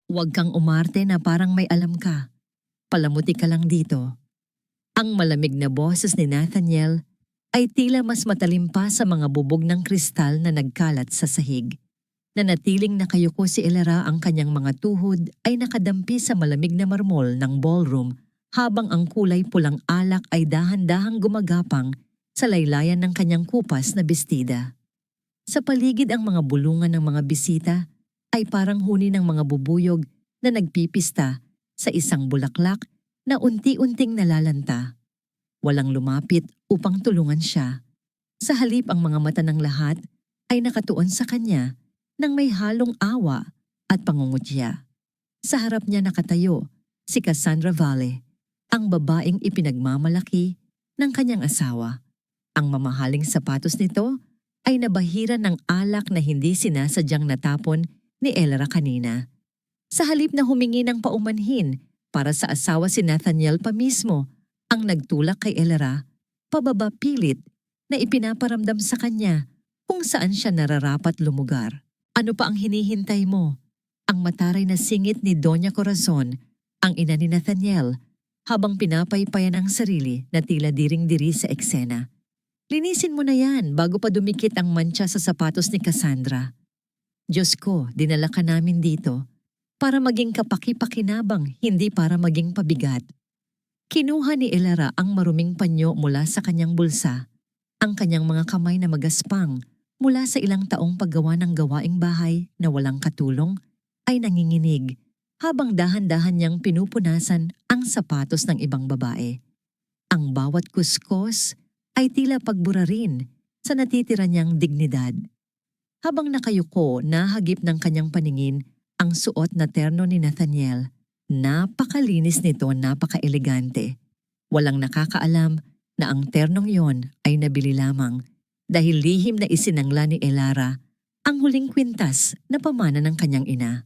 Huwag kang umarte na parang may alam ka. Palamuti ka lang dito. Ang malamig na boses ni Nathaniel ay tila mas matalim pa sa mga bubog ng kristal na nagkalat sa sahig. Nanatiling nakayuko si Elara, ang kanyang mga tuhod ay nakadampi sa malamig na marmol ng ballroom habang ang kulay pulang alak ay dahan-dahang gumagapang sa laylayan ng kanyang kupas na bestida. Sa paligid ang mga bulungan ng mga bisita ay parang huni ng mga bubuyog na nagpipista sa isang bulaklak na unti-unting nalalanta. Walang lumapit upang tulungan siya. Sa halip ang mga mata ng lahat ay nakatuon sa kanya nang may halong awa at pangungutya. Sa harap niya nakatayo si Cassandra Valle, ang babaeng ipinagmamalaki ng kanyang asawa. Ang mamahaling sapatos nito ay nabahira ng alak na hindi sinasadyang natapon ni Elara kanina. Sa halip na humingi ng paumanhin para sa asawa, si Nathaniel pa mismo ang nagtulak kay Elara, pababa pilit na ipinaparamdam sa kanya kung saan siya nararapat lumugar. Ano pa ang hinihintay mo? Ang mataray na singit ni Doña Corazon, ang ina ni Nathaniel, habang pinapaypayan ang sarili na tila diring-diri sa eksena. Linisin mo na yan bago pa dumikit ang mantsa sa sapatos ni Cassandra. Diyos ko, dinala ka namin dito para maging kapaki-pakinabang, hindi para maging pabigat. Kinuha ni Elara ang maruming panyo mula sa kanyang bulsa. Ang kanyang mga kamay na magaspang mula sa ilang taong paggawa ng gawaing bahay na walang katulong ay nanginginig habang dahan-dahan niyang pinupunasan ang sapatos ng ibang babae. Ang bawat kuskos ay tila pagbura rin sa natitira niyang dignidad. Habang nakayuko, nahagip ng kanyang paningin ang suot na terno ni Nathaniel. Napakalinis nito, napaka-elegante. Walang nakakaalam na ang ternong yon ay nabili lamang dahil lihim na isinangla ni Elara ang huling kwintas na pamana ng kanyang ina.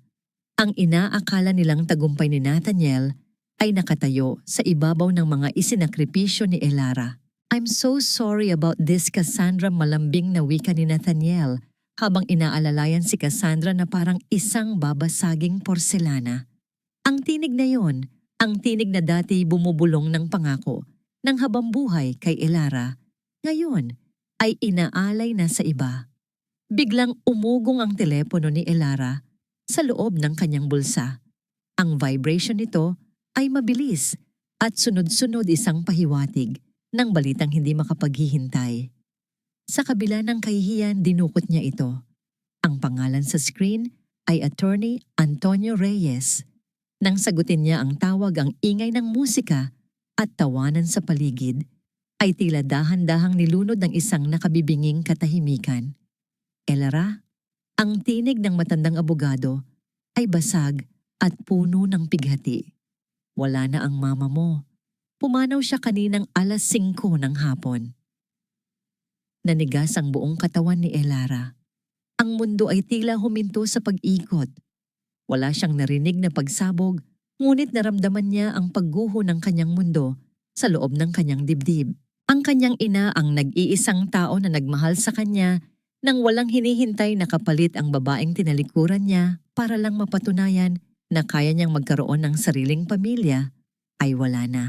Ang inaakala nilang tagumpay ni Nathaniel ay nakatayo sa ibabaw ng mga isinakripisyo ni Elara. I'm so sorry about this, Cassandra, malambing na wika ni Nathaniel habang inaalalayan si Cassandra na parang isang babasaging porselana. Ang tinig na yon, ang tinig na dati bumubulong ng pangako ng habambuhay kay Elara, ngayon ay inaalay na sa iba. Biglang umugong ang telepono ni Elara sa loob ng kanyang bulsa. Ang vibration nito ay mabilis at sunod-sunod isang pahiwatig ng balitang hindi makapaghihintay. Sa kabila ng kahihiyan, dinukot niya ito. Ang pangalan sa screen ay Attorney Antonio Reyes. Nang sagutin niya ang tawag, ang ingay ng musika at tawanan sa paligid ay tila dahan-dahang nilunod ng isang nakabibinging katahimikan. Elara, ang tinig ng matandang abogado ay basag at puno ng pighati. Wala na ang mama mo. Pumanaw siya kaninang 5:00 ng hapon. Nanigas ang buong katawan ni Elara. Ang mundo ay tila huminto sa pag-ikot. Wala siyang narinig na pagsabog, ngunit naramdaman niya ang pagguho ng kanyang mundo sa loob ng kanyang dibdib. Ang kanyang ina, ang nag-iisang tao na nagmahal sa kanya nang walang hinihintay na kapalit, ang babaeng tinalikuran niya para lang mapatunayan na kaya niyang magkaroon ng sariling pamilya, ay wala na.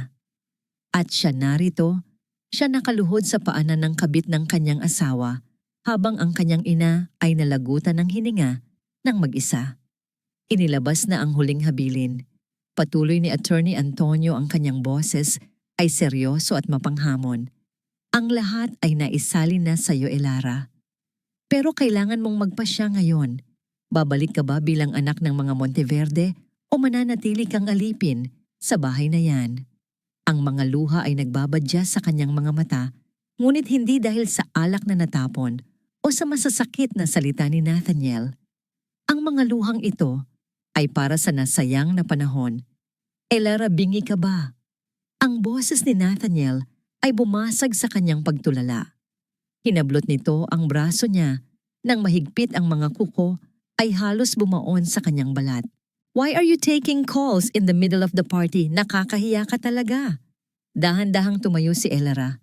At siya narito, siya nakaluhod sa paanan ng kabit ng kanyang asawa habang ang kanyang ina ay nalagutan ng hininga ng mag-isa. Inilabas na ang huling habilin. Patuloy ni Attorney Antonio, ang kanyang boses ay seryoso at mapanghamon. Ang lahat ay naisalin na sa iyo, Elara. Pero kailangan mong magpasya ngayon. Babalik ka ba bilang anak ng mga Monteverde o mananatili kang alipin sa bahay na yan? Ang mga luha ay nagbabadya sa kanyang mga mata, ngunit hindi dahil sa alak na natapon o sa masasakit na salita ni Nathaniel. Ang mga luhang ito ay para sa nasayang na panahon. Elara, bingi ka ba? Ang boses ni Nathaniel ay bumasag sa kanyang pagtulala. Hinablot nito ang braso niya nang mahigpit ang mga kuko ay halos bumaon sa kanyang balat. Why are you taking calls in the middle of the party? Nakakahiya ka talaga. Dahan-dahang tumayo si Elara.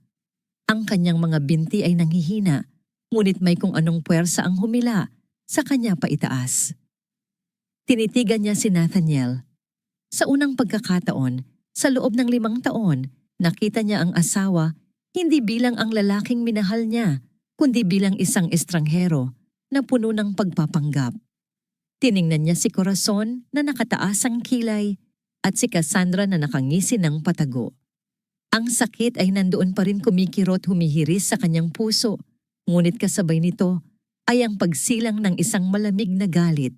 Ang kanyang mga binti ay nanghihina, ngunit may kung anong puwersa ang humila sa kanya paitaas. Tinitigan niya si Nathaniel. Sa unang pagkakataon, sa loob ng 5 taon, nakita niya ang asawa hindi bilang ang lalaking minahal niya, kundi bilang isang estranghero na puno ng pagpapanggap. Tiningnan niya si Corazon na nakataas ang kilay at si Cassandra na nakangisi ng patago. Ang sakit ay nandoon pa rin kumikirot humihiris sa kanyang puso, ngunit kasabay nito ay ang pagsilang ng isang malamig na galit.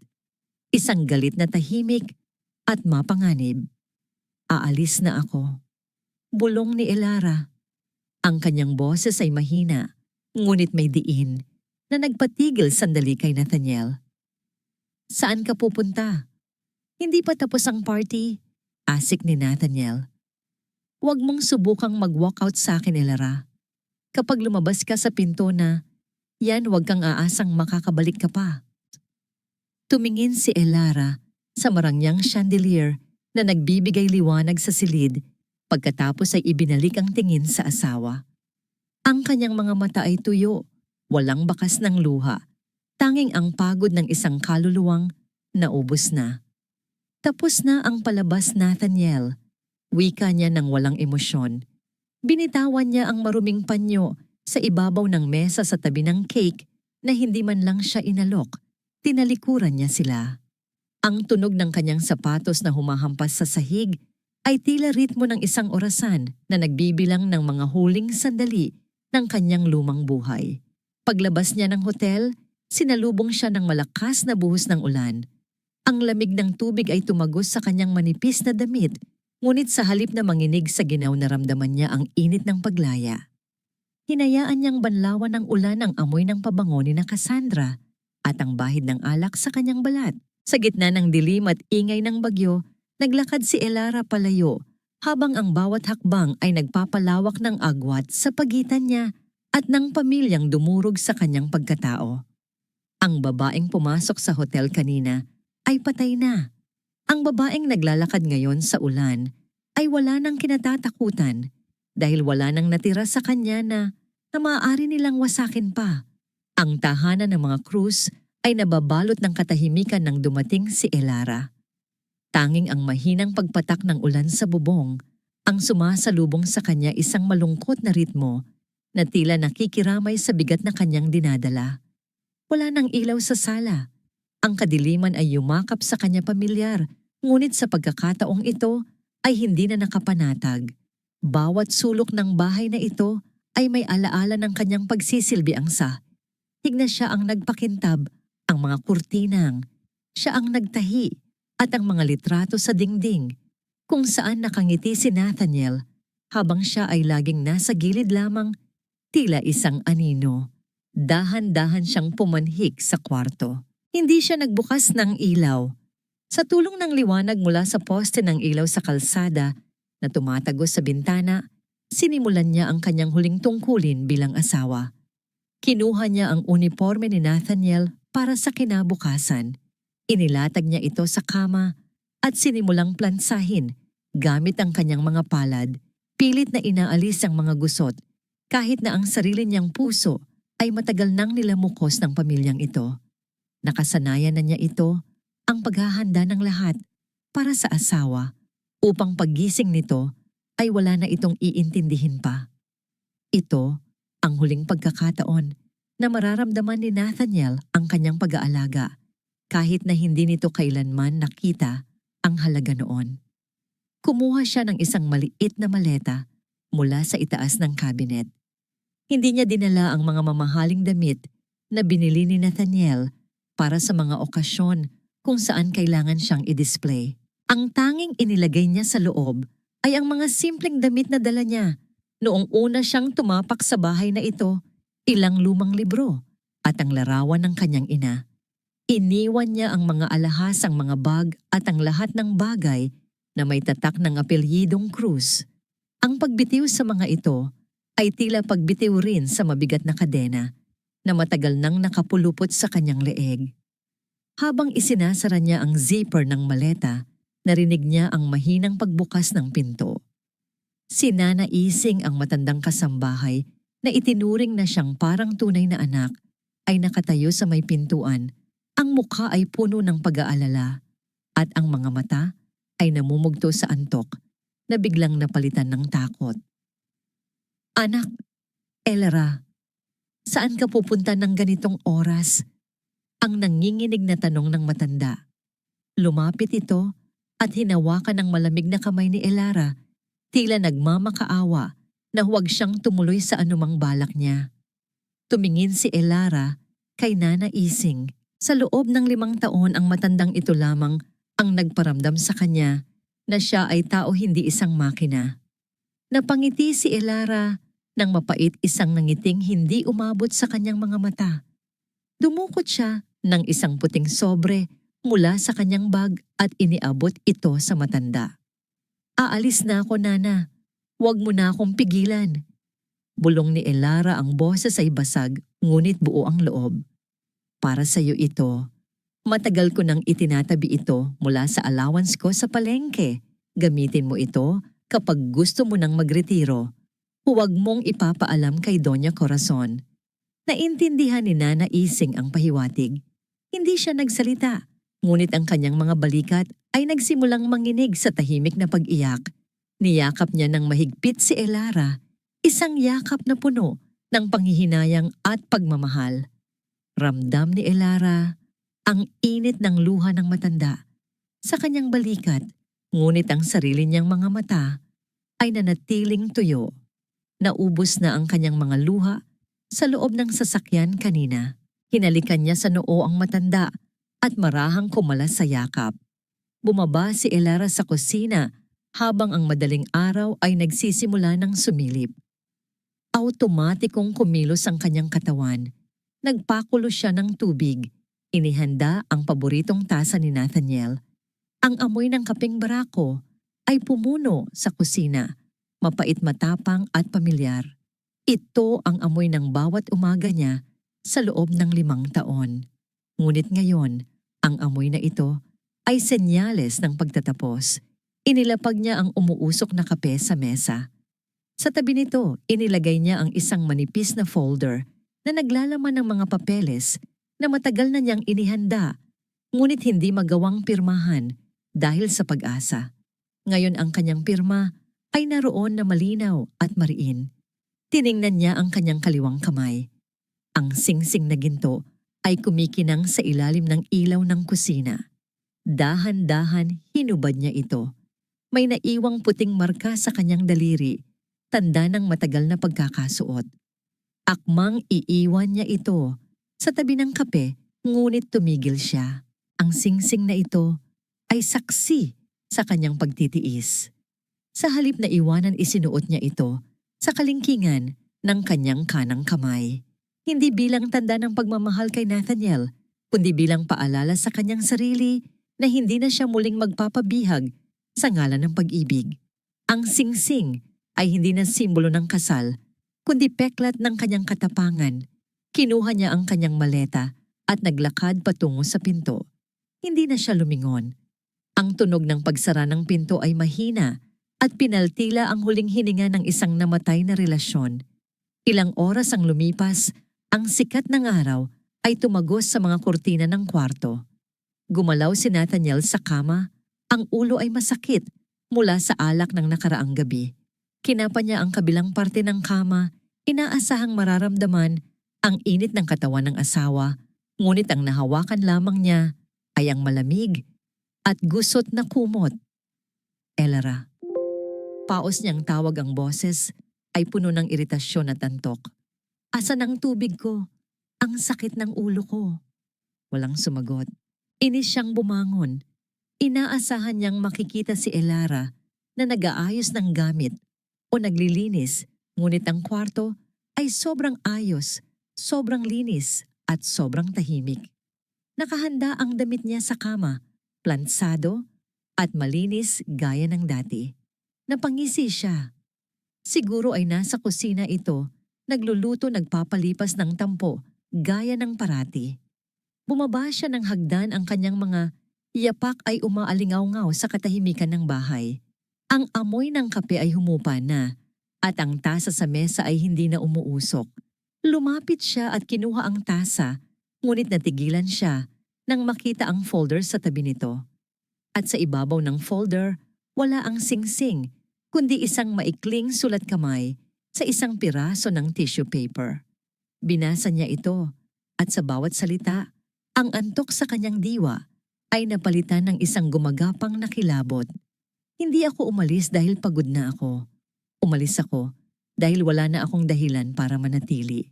Isang galit na tahimik at mapanganib. Aalis na ako. Bulong ni Elara. Ang kanyang boses ay mahina, ngunit may diin na nagpatigil sandali kay Nathaniel. Saan ka pupunta? Hindi pa tapos ang party, asik ni Nathaniel. Huwag mong subukang mag-walkout sa akin, Elara. Kapag lumabas ka sa pinto na, yan huwag kang aasang makakabalik ka pa. Tumingin si Elara sa marangyang chandelier na nagbibigay liwanag sa silid pagkatapos ay ibinalik ang tingin sa asawa. Ang kanyang mga mata ay tuyo, walang bakas ng luha, tanging ang pagod ng isang kaluluwang naubos na. Tapos na ang palabas, Nathaniel. Wika niya ng walang emosyon. Binitawan niya ang maruming panyo sa ibabaw ng mesa sa tabi ng cake na hindi man lang siya inalok. Tinalikuran niya sila. Ang tunog ng kanyang sapatos na humahampas sa sahig ay tila ritmo ng isang orasan na nagbibilang ng mga huling sandali ng kanyang lumang buhay. Paglabas niya ng hotel, sinalubong siya ng malakas na buhos ng ulan. Ang lamig ng tubig ay tumagos sa kanyang manipis na damit, ngunit sa halip na manginig sa ginaw naramdaman niya ang init ng paglaya. Hinayaan niyang banlawan ng ulan ang amoy ng pabango ni na Cassandra at ang bahid ng alak sa kanyang balat. Sa gitna ng dilim at ingay ng bagyo, naglakad si Elara palayo habang ang bawat hakbang ay nagpapalawak ng agwat sa pagitan niya at ng pamilyang dumurog sa kanyang pagkatao. Ang babaeng pumasok sa hotel kanina ay patay na. Ang babaeng naglalakad ngayon sa ulan ay wala nang kinatatakutan dahil wala nang natira sa kanya na maaari nilang wasakin pa. Ang tahanan ng mga krus ay nababalot ng katahimikan nang dumating si Elara. Tanging ang mahinang pagpatak ng ulan sa bubong ang sumasalubong sa kanya isang malungkot na ritmo na tila nakikiramay sa bigat na kanyang dinadala. Wala nang ilaw sa sala. Ang kadiliman ay yumakap sa kanya pamilyar, ngunit sa pagkakataong ito ay hindi na nakapanatag. Bawat sulok ng bahay na ito ay may alaala ng kanyang pagsisilbi angsa. Higna siya ang nagpakintab, ang mga kurtinang, siya ang nagtahi, at ang mga litrato sa dingding, kung saan nakangiti si Nathaniel habang siya ay laging nasa gilid lamang, tila isang anino. Dahan-dahan siyang pumanhik sa kwarto. Hindi siya nagbukas ng ilaw. Sa tulong ng liwanag mula sa poste ng ilaw sa kalsada na tumatagos sa bintana, sinimulan niya ang kanyang huling tungkulin bilang asawa. Kinuha niya ang uniforme ni Nathaniel para sa kinabukasan. Inilatag niya ito sa kama at sinimulang plansahin gamit ang kanyang mga palad. Pilit na inaalis ang mga gusot kahit na ang sarili niyang puso ay matagal nang nilamukos ng pamilyang ito. Nakasanayan na niya ito, ang paghahanda ng lahat para sa asawa upang paggising nito ay wala na itong iintindihin pa. Ito ang huling pagkakataon na mararamdaman ni Nathaniel ang kanyang pag-aalaga kahit na hindi nito kailanman nakita ang halaga noon. Kumuha siya ng isang maliit na maleta mula sa itaas ng cabinet. Hindi niya dinala ang mga mamahaling damit na binili ni Nathaniel para sa mga okasyon kung saan kailangan siyang i-display. Ang tanging inilagay niya sa loob ay ang mga simpleng damit na dala niya. Noong una siyang tumapak sa bahay na ito, ilang lumang libro at ang larawan ng kanyang ina. Iniwan niya ang mga alahas, ang mga bag at ang lahat ng bagay na may tatak ng apelyidong Cruz. Ang pagbitiw sa mga ito ay tila pagbitiw rin sa mabigat na kadena na matagal nang nakapulupot sa kanyang leeg. Habang isinasara niya ang zipper ng maleta, narinig niya ang mahinang pagbukas ng pinto. Si Nana Ising, ang matandang kasambahay na itinuring na siyang parang tunay na anak, ay nakatayo sa may pintuan. Ang mukha ay puno ng pag-aalala. at ang mga mata ay namumugto sa antok na biglang napalitan ng takot. Anak, Elra, saan ka pupunta ng ganitong oras? Ang nanginginig na tanong ng matanda. Lumapit ito at hinawakan ng malamig na kamay ni Elara, tila nagmamakaawa na huwag siyang tumuloy sa anumang balak niya. Tumingin si Elara kay Nana Ising. Sa loob ng 5 taon ang matandang ito lamang ang nagparamdam sa kanya na siya ay tao hindi isang makina. Napangiti si Elara nang mapait isang nangiting hindi umabot sa kanyang mga mata. Dumukot siya ng isang puting sobre mula sa kanyang bag at iniabot ito sa matanda. Aalis na ako, Nana. Huwag mo na akong pigilan. Bulong ni Elara, ang boses ay basag ngunit buo ang loob. Para sa iyo ito. Matagal ko nang itinatabi ito mula sa allowance ko sa palengke. Gamitin mo ito kapag gusto mo nang magretiro. Huwag mong ipapaalam kay Doña Corazon. Naintindihan ni Nana Ising ang pahiwatig. Hindi siya nagsalita, ngunit ang kanyang mga balikat ay nagsimulang manginig sa tahimik na pag-iyak. Niyakap niya ng mahigpit si Elara, isang yakap na puno ng panghihinayang at pagmamahal. Ramdam ni Elara ang init ng luha ng matanda sa kanyang balikat, ngunit ang sarili niyang mga mata ay nanatiling tuyo. Naubos na ang kanyang mga luha sa loob ng sasakyan kanina. Hinalikan niya sa noo ang matanda at marahang kumalas sa yakap. Bumaba si Elara sa kusina habang ang madaling araw ay nagsisimula ng sumilip. Automatikong kumilos ang kanyang katawan. Nagpakulo siya ng tubig. Inihanda ang paboritong tasa ni Nathaniel. Ang amoy ng kapeng barako ay pumuno sa kusina. Mapait, matapang at pamilyar. Ito ang amoy ng bawat umaga niya sa loob ng 5 taon. Ngunit ngayon, ang amoy na ito ay senyales ng pagtatapos. Inilapag niya ang umuusok na kape sa mesa. Sa tabi nito, inilagay niya ang isang manipis na folder na naglalaman ng mga papeles na matagal na niyang inihanda, ngunit hindi magawang pirmahan dahil sa pag-asa. Ngayon ang kanyang pirma ay naroon na malinaw at mariin. Tiningnan niya ang kanyang kaliwang kamay. Ang singsing na ginto ay kumikinang sa ilalim ng ilaw ng kusina. Dahan-dahan hinubad niya ito. May naiwang puting marka sa kanyang daliri, tanda ng matagal na pagkakasuot. Akmang iiwan niya ito sa tabi ng kape, ngunit tumigil siya. Ang singsing na ito ay saksi sa kanyang pagtitiis. Sa halip na iwanan, isinuot niya ito sa kalingkingan ng kanyang kanang kamay. Hindi bilang tanda ng pagmamahal kay Nathaniel, kundi bilang paalala sa kanyang sarili na hindi na siya muling magpapabihag sa ngalan ng pag-ibig. Ang singsing ay hindi na simbolo ng kasal, kundi peklat ng kanyang katapangan. Kinuha niya ang kanyang maleta at naglakad patungo sa pinto. Hindi na siya lumingon. Ang tunog ng pagsara ng pinto ay mahina at pinaltila ang huling hininga ng isang namatay na relasyon. Ilang oras ang lumipas, ang sikat ng araw ay tumagos sa mga kurtina ng kwarto. Gumalaw si Nathaniel sa kama, ang ulo ay masakit mula sa alak ng nakaraang gabi. Kinapa niya ang kabilang parte ng kama, inaasahang mararamdaman ang init ng katawan ng asawa, ngunit ang nahawakan lamang niya ay ang malamig at gusot na kumot. Elara. Paos niyang tawag, ang boses ay puno ng iritasyon at antok. Asan ang tubig ko? Ang sakit ng ulo ko. Walang sumagot. Inis siyang bumangon. Inaasahan niyang makikita si Elara na nag-aayos ng gamit o naglilinis, ngunit ang kwarto ay sobrang ayos, sobrang linis at sobrang tahimik. Nakahanda ang damit niya sa kama, plansado at malinis gaya ng dati. Napangisi siya. Siguro ay nasa kusina ito, nagluluto, nagpapalipas ng tampo gaya ng parati. Bumaba siya ng hagdan, ang kanyang mga yapak ay umaalingaw-ngaw sa katahimikan ng bahay. Ang amoy ng kape ay humupa na at ang tasa sa mesa ay hindi na umuusok. Lumapit siya at kinuha ang tasa, ngunit natigilan siya nang makita ang folder sa tabi nito. At sa ibabaw ng folder, wala ang singsing, kundi isang maikling sulat kamay sa isang piraso ng tissue paper. Binasa niya ito at sa bawat salita, ang antok sa kanyang diwa ay napalitan ng isang gumagapang na kilabot. Hindi ako umalis dahil pagod na ako. Umalis ako dahil wala na akong dahilan para manatili.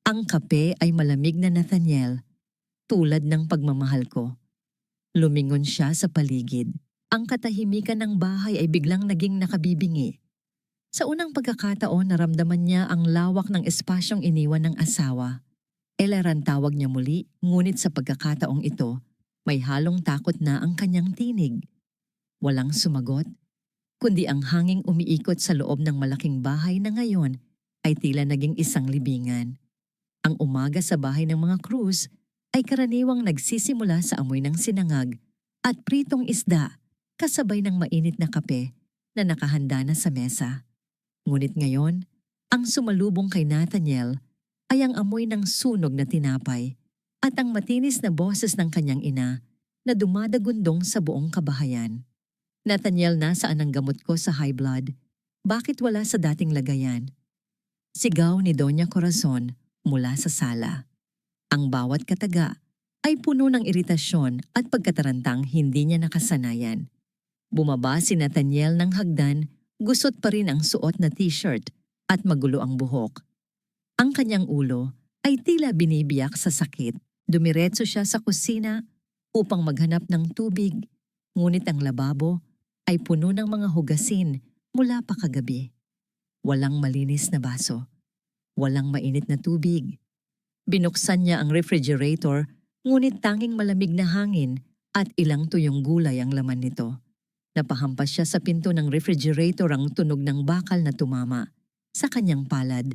Ang kape ay malamig na Nathaniel, tulad ng pagmamahal ko. Lumingon siya sa paligid. Ang katahimikan ng bahay ay biglang naging nakabibingi. Sa unang pagkakataon, naramdaman niya ang lawak ng espasyong iniwan ng asawa. Eleran tawag niya muli, ngunit sa pagkakataong ito, may halong takot na ang kanyang tinig. Walang sumagot, kundi ang hanging umiikot sa loob ng malaking bahay na ngayon ay tila naging isang libingan. Ang umaga sa bahay ng mga Cruz ay karaniwang nagsisimula sa amoy ng sinangag at pritong isda kasabay ng mainit na kape na nakahanda na sa mesa. Ngunit ngayon, ang sumalubong kay Nathaniel ay ang amoy ng sunog na tinapay at ang matinis na boses ng kanyang ina na dumadagundong sa buong kabahayan. Nathaniel, nasaan ang gamot ko sa high blood? Bakit wala sa dating lagayan? Sigaw ni Doña Corazon mula sa sala. Ang bawat kataga ay puno ng iritasyon at pagkatarantang hindi niya nakasanayan. Bumaba si Nathaniel ng hagdan, gusot pa rin ang suot na t-shirt at magulo ang buhok. Ang kanyang ulo ay tila binibiyak sa sakit. Dumiretso siya sa kusina upang maghanap ng tubig, ngunit ang lababo ay puno ng mga hugasin mula pa kagabi. Walang malinis na baso. Walang mainit na tubig. Binuksan niya ang refrigerator, ngunit tanging malamig na hangin at ilang tuyong gulay ang laman nito. Napahampas siya sa pinto ng refrigerator, ang tunog ng bakal na tumama sa kanyang palad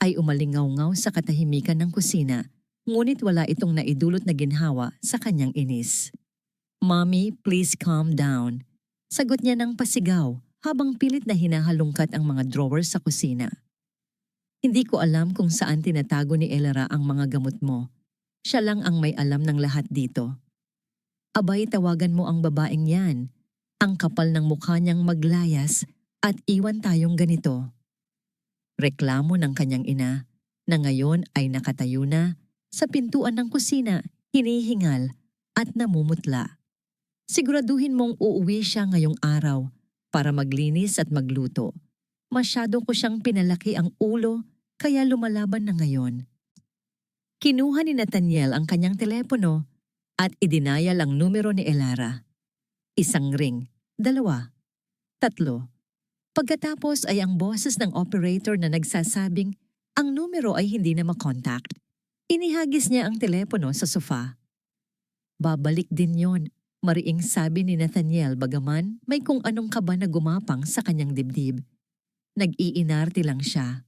ay umalingaw-ngaw sa katahimikan ng kusina, ngunit wala itong naidulot na ginhawa sa kanyang inis. "Mommy, please calm down," sagot niya ng pasigaw habang pilit na hinahalungkat ang mga drawer sa kusina. "Hindi ko alam kung saan tinatago ni Elara ang mga gamot mo. Siya lang ang may alam ng lahat dito." "Abay, tawagan mo ang babaeng yan. Ang kapal ng mukha niyang maglayas at iwan tayong ganito." Reklamo ng kanyang ina na ngayon ay nakatayo na sa pintuan ng kusina, hinihingal at namumutla. "Siguraduhin mong uuwi siya ngayong araw para maglinis at magluto. Masyado ko siyang pinalaki ang ulo kaya lumalaban na ngayon." Kinuha ni Nathaniel ang kanyang telepono at idinayal ang numero ni Elara. Isang ring, 2, 3. Pagkatapos ay ang boses ng operator na nagsasabing ang numero ay hindi na makontak. Inihagis niya ang telepono sa sofa. "Babalik din yon," mariing sabi ni Nathaniel, bagaman may kung anong kaba na gumapang sa kanyang dibdib. Nag-iinarte lang siya.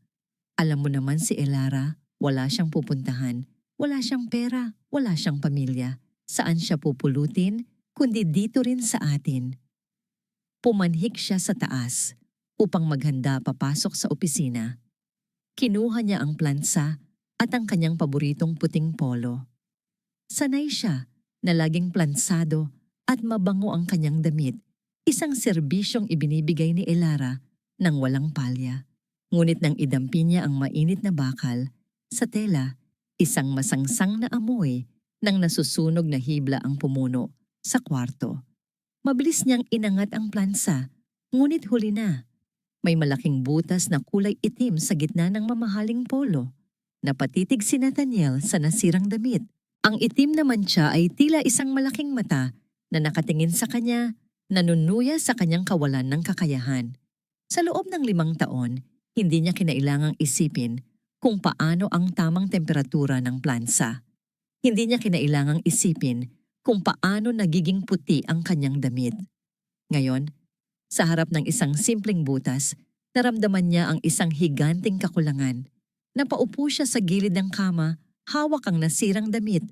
Alam mo naman si Elara, wala siyang pupuntahan, wala siyang pera, wala siyang pamilya. Saan siya pupulutin, kundi dito rin sa atin. Pumanhik siya sa taas upang maghanda papasok sa opisina. Kinuha niya ang plansa at ang kanyang paboritong puting polo. Sanay siya na laging plansado at mabango ang kanyang damit, isang serbisyong ibinibigay ni Elara nang walang palya. Ngunit nang idampi niya ang mainit na bakal sa tela, isang masangsang na amoy nang nasusunog na hibla ang pumuno sa kwarto. Mabilis niyang inangat ang plansa, ngunit huli na. May malaking butas na kulay itim sa gitna ng mamahaling polo. Napatitig si Nathaniel sa nasirang damit. Ang itim na mantsa ay tila isang malaking mata na nakatingin sa kanya, nanunuya sa kanyang kawalan ng kakayahan. Sa loob ng 5 taon, hindi niya kinailangang isipin kung paano ang tamang temperatura ng plansa. Hindi niya kinailangang isipin kung paano nagiging puti ang kanyang damit. Ngayon, sa harap ng isang simpleng butas, naramdaman niya ang isang higanting kakulangan. Napaupo siya sa gilid ng kama, hawak ang nasirang damit,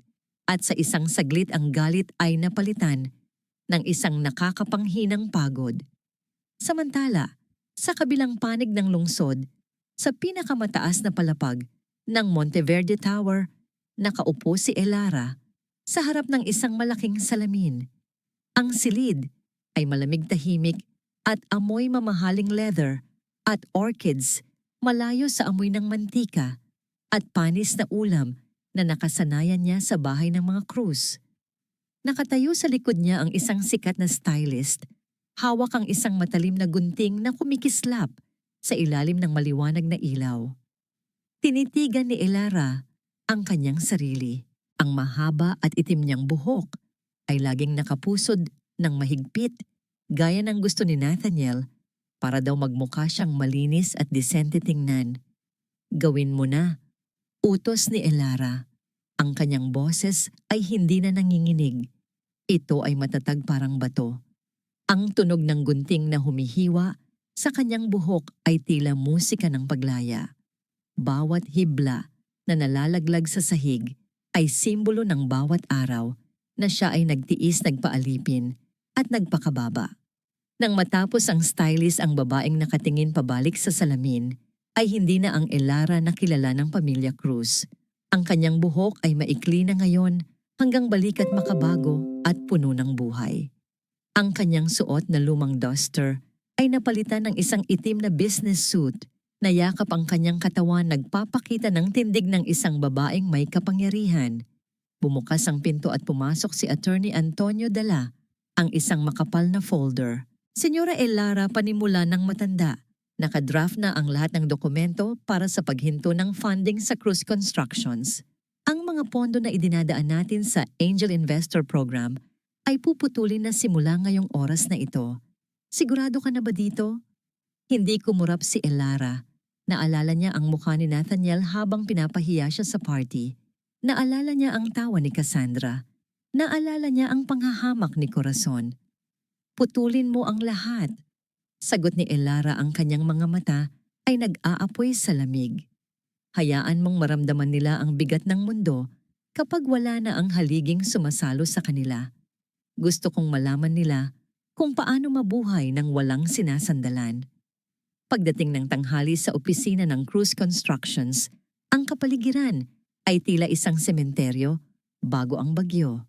at sa isang saglit ang galit ay napalitan ng isang nakakapanghinang pagod. Samantala, sa kabilang panig ng lungsod, sa pinakamataas na palapag ng Monteverde Tower, nakaupo si Elara sa harap ng isang malaking salamin. Ang silid ay malamig tahimik at amoy mamahaling leather at orchids malayo sa amoy ng mantika at panis na ulam na nakasanayan niya sa bahay ng mga Cruz. Nakatayo sa likod niya ang isang sikat na stylist, hawak ang isang matalim na gunting na kumikislap sa ilalim ng maliwanag na ilaw. Tinitigan ni Elara ang kanyang sarili. Ang mahaba at itim niyang buhok ay laging nakapusod ng mahigpit gaya ng gusto ni Nathaniel para daw magmukha siyang malinis at disente tingnan. Gawin mo na, utos ni Elara. Ang kanyang boses ay hindi na nanginginig. Ito ay matatag parang bato. Ang tunog ng gunting na humihiwa sa kanyang buhok ay tila musika ng paglaya. Bawat hibla na nalalaglag sa sahig ay simbolo ng bawat araw na siya ay nagtiis, nagpaalipin at nagpakababa. Nang matapos ang stylist ang babaeng nakatingin pabalik sa salamin, ay hindi na ang Elara na kilala ng pamilya Cruz. Ang kanyang buhok ay maikli na ngayon hanggang balikat makabago at puno ng buhay. Ang kanyang suot na lumang duster ay napalitan ng isang itim na business suit na yakap ang kanyang katawan, nagpapakita ng tindig ng isang babaeng may kapangyarihan. Bumukas ang pinto at pumasok si Attorney Antonio Dala, ang isang makapal na folder. Senyora Elara, panimula ng matanda. Nakadraft na ang lahat ng dokumento para sa paghinto ng funding sa Cruz Constructions. Ang mga pondo na idinadaan natin sa Angel Investor Program ay puputulin na simula ngayong oras na ito. Sigurado ka na ba dito? Hindi kumurap si Elara. Naalala niya ang mukha ni Nathaniel habang pinapahiya siya sa party. Naalala niya ang tawa ni Cassandra. Naalala niya ang panghahamak ni Corazon. Putulin mo ang lahat. Sagot ni Elara, ang kanyang mga mata ay nag-aapoy sa lamig. Hayaan mong maramdaman nila ang bigat ng mundo kapag wala na ang haliging sumasalo sa kanila. Gusto kong malaman nila kung paano mabuhay ng walang sinasandalan. Pagdating ng tanghali sa opisina ng Cruz Constructions, ang kapaligiran ay tila isang sementeryo bago ang bagyo.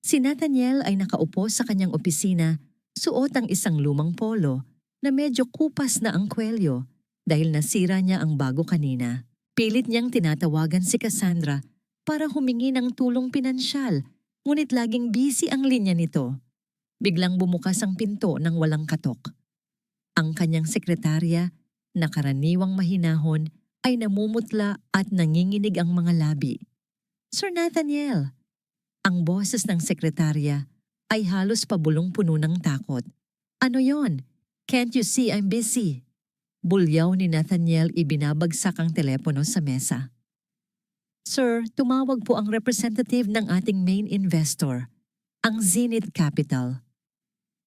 Si Nathaniel ay nakaupo sa kanyang opisina, suot ang isang lumang polo na medyo kupas na ang kwelyo dahil nasira niya ang bago kanina. Pilit niyang tinatawagan si Cassandra para humingi ng tulong pinansyal, ngunit laging busy ang linya nito. Biglang bumukas ang pinto ng walang katok. Ang kanyang sekretarya, na karaniwang mahinahon, ay namumutla at nanginginig ang mga labi. Sir Nathaniel! Ang boses ng sekretarya ay halos pabulong-puno ng takot. Ano yon? Can't you see I'm busy? Bulyaw ni Nathaniel, ibinabagsak ang telepono sa mesa. Sir, tumawag po ang representative ng ating main investor, ang Zenith Capital.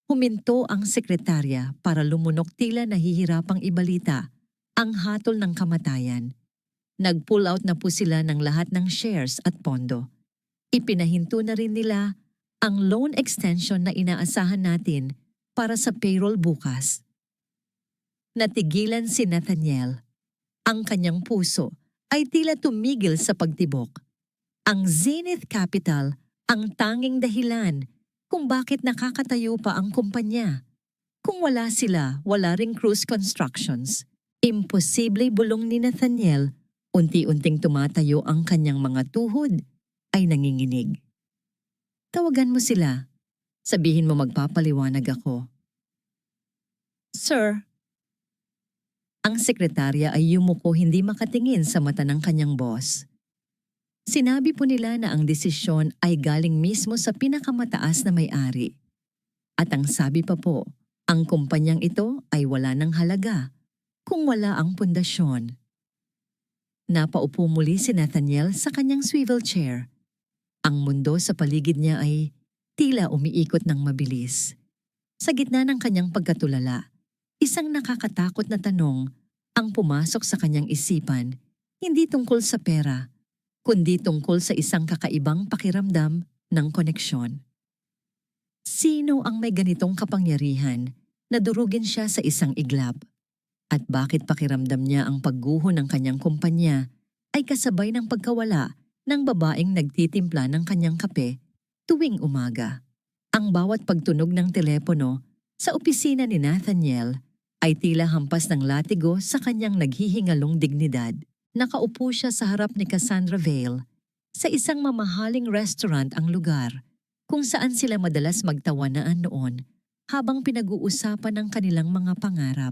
Huminto ang sekretarya para lumunok, tila nahihirapang ibalita ang hatol ng kamatayan. Nag-pull out na po sila ng lahat ng shares at pondo. Ipinahinto na rin nila ang loan extension na inaasahan natin para sa payroll bukas. Natigilan si Nathaniel. Ang kanyang puso ay tila tumigil sa pagtibok. Ang Zenith Capital ang tanging dahilan kung bakit nakakatayo pa ang kumpanya. Kung wala sila, wala ring Cruz Constructions. Imposible, bulong ni Nathaniel. Unti-unting tumatayo ang kanyang mga tuhod ay nanginginig. Tawagan mo sila. Sabihin mo magpapaliwanag ako. Sir. Ang sekretarya ay yumuko, hindi makatingin sa mata ng kanyang boss. Sinabi po nila na ang desisyon ay galing mismo sa pinakamataas na may-ari. At ang sabi pa po, ang kumpanyang ito ay wala ng halaga kung wala ang pundasyon. Napaupo muli si Nathaniel sa kanyang swivel chair. Ang mundo sa paligid niya ay tila umiikot ng mabilis. Sa gitna ng kanyang pagkatulala, isang nakakatakot na tanong ang pumasok sa kanyang isipan, hindi tungkol sa pera, kundi tungkol sa isang kakaibang pakiramdam ng koneksyon. Sino ang may ganitong kapangyarihan na durugin siya sa isang iglap? At bakit pakiramdam niya ang pagguho ng kanyang kumpanya ay kasabay ng pagkawala ng babaeng nagtitimpla ng kanyang kape tuwing umaga? Ang bawat pagtunog ng telepono sa opisina ni Nathaniel ay tila hampas ng latigo sa kanyang naghihingalong dignidad. Nakaupo siya sa harap ni Cassandra Vale. Sa isang mamahaling restaurant ang lugar kung saan sila madalas magtawanaan noon habang pinag-uusapan ang kanilang mga pangarap.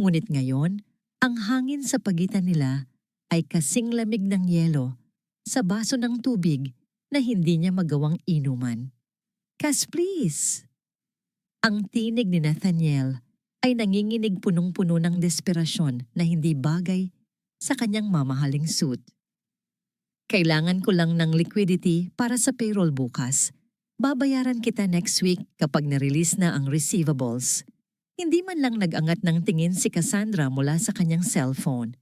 Ngunit ngayon, ang hangin sa pagitan nila ay kasing lamig ng yelo sa baso ng tubig na hindi niya magawang inuman. "Cass, please!" Ang tinig ni Nathaniel ay nanginginig punong-puno ng desperasyon na hindi bagay sa kanyang mamahaling suit. "Kailangan ko lang ng liquidity para sa payroll bukas. Babayaran kita next week kapag na-release na ang receivables." Hindi man lang nag-angat ng tingin si Cassandra mula sa kanyang cellphone.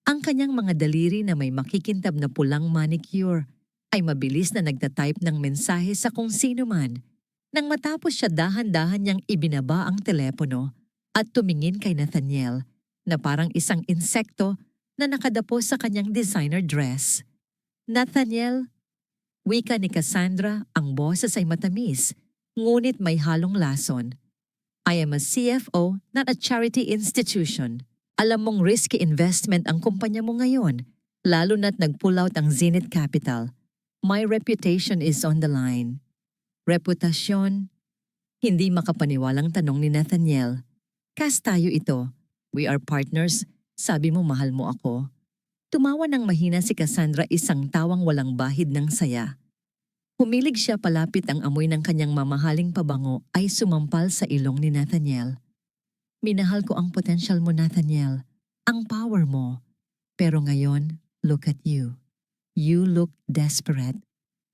Ang kanyang mga daliri na may makikintab na pulang manicure ay mabilis na nagtatype ng mensahe sa kung sino man. Nang matapos siya dahan-dahan niyang ibinaba ang telepono at tumingin kay Nathaniel na parang isang insekto na nakadapo sa kanyang designer dress. "Nathaniel," wika ni Cassandra, ang boses ay matamis, ngunit may halong lason. "I am a CFO, not a charity institution. Alam mong risky investment ang kumpanya mo ngayon, lalo na't nag-pull out ang Zenith Capital. My reputation is on the line." "Reputasyon?" Hindi makapaniwalang tanong ni Nathaniel. "Cass, tayo ito. We are partners. Sabi mo mahal mo ako." Tumawa ng mahina si Cassandra, isang tawang walang bahid ng saya. Humilig siya palapit, ang amoy ng kanyang mamahaling pabango ay sumampal sa ilong ni Nathaniel. "Minahal ko ang potential mo, Nathaniel. Ang power mo. Pero ngayon, look at you. You look desperate.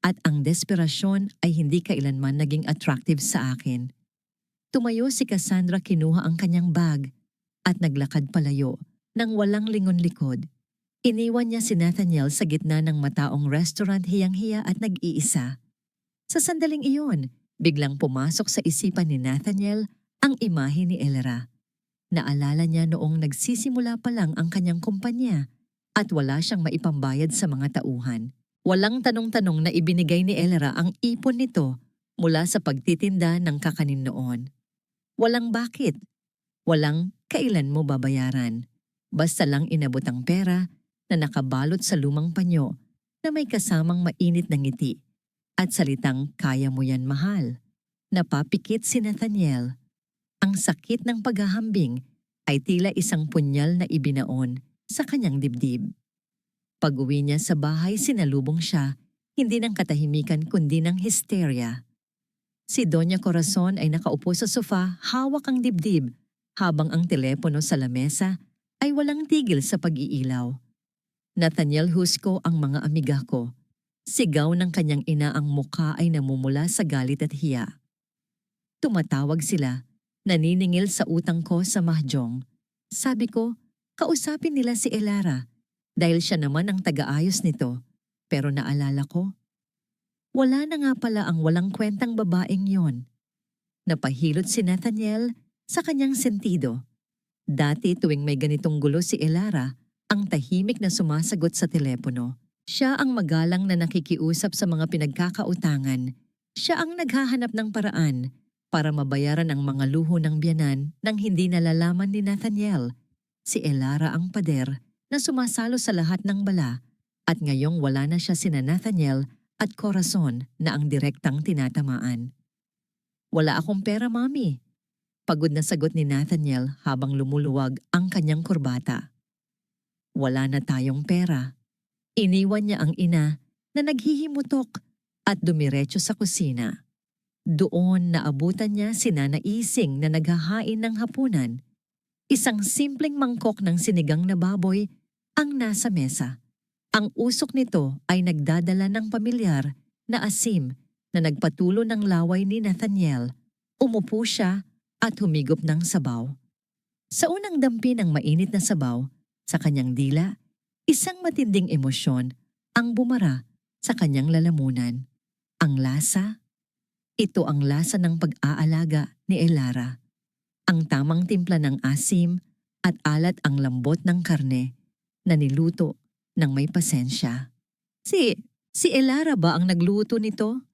At ang desperasyon ay hindi kailanman naging attractive sa akin." Tumayo si Cassandra, kinuha ang kanyang bag at naglakad palayo nang walang lingon-likod. Iniwan niya si Nathaniel sa gitna ng mataong restaurant, hiyang-hiya at nag-iisa. Sa sandaling iyon, biglang pumasok sa isipan ni Nathaniel ang imahe ni Elera. Naalala niya noong nagsisimula pa lang ang kanyang kumpanya at wala siyang maipambayad sa mga tauhan. Walang tanong-tanong na ibinigay ni Elera ang ipon nito mula sa pagtitinda ng kakanin noon. Walang bakit. Walang kailan mo babayaran. Basta lang inabot ang pera na nakabalot sa lumang panyo na may kasamang mainit na ngiti at salitang, "Kaya mo yan, mahal." Napapikit si Nathaniel. Ang sakit ng paghahambing ay tila isang punyal na ibinaon sa kanyang dibdib. Pag-uwi niya sa bahay, sinalubong siya, hindi ng katahimikan kundi ng hysteria. Si Doña Corazon ay nakaupo sa sofa, hawak ang dibdib, habang ang telepono sa lamesa ay walang tigil sa pag-iilaw. "Nathaniel Husco, ang mga amiga ko." Sigaw ng kanyang ina, ang mukha ay namumula sa galit at hiya. Tumatawag sila, naniningil sa utang ko sa mahjong. Sabi ko, kausapin nila si Elara dahil siya naman ang taga-ayos nito. Pero naalala ko, wala na nga pala ang walang kwentang babaeng yon. Napahilot si Nathaniel sa kanyang sentido. Dati tuwing may ganitong gulo si Elara, ang tahimik na sumasagot sa telepono. Siya ang magalang na nakikiusap sa mga pinagkakautangan. Siya ang naghahanap ng paraan para mabayaran ang mga luho ng biyanan nang hindi nalalaman ni Nathaniel. Si Elara ang pader na sumasalo sa lahat ng bala at ngayong wala na siya, sina Nathaniel at Corazon na ang direktang tinatamaan. "Wala akong pera, Mami." Pagod na sagot ni Nathaniel habang lumuluwag ang kanyang kurbata. "Wala na tayong pera." Iniwan niya ang ina na naghihimutok at dumiretso sa kusina. Doon naabutan niya si Nana Ising na naghahain ng hapunan. Isang simpleng mangkok ng sinigang na baboy ang nasa mesa. Ang usok nito ay nagdadala ng pamilyar na asim na nagpatulo ng laway ni Nathaniel. Umupo siya at humigop ng sabaw. Sa unang dampi ng mainit na sabaw, sa kanyang dila, isang matinding emosyon ang bumara sa kanyang lalamunan. Ang lasa? Ito ang lasa ng pag-aalaga ni Elara. Ang tamang timpla ng asim at alat, ang lambot ng karne na niluto ng may pasensya. Si Elara ba ang nagluto nito?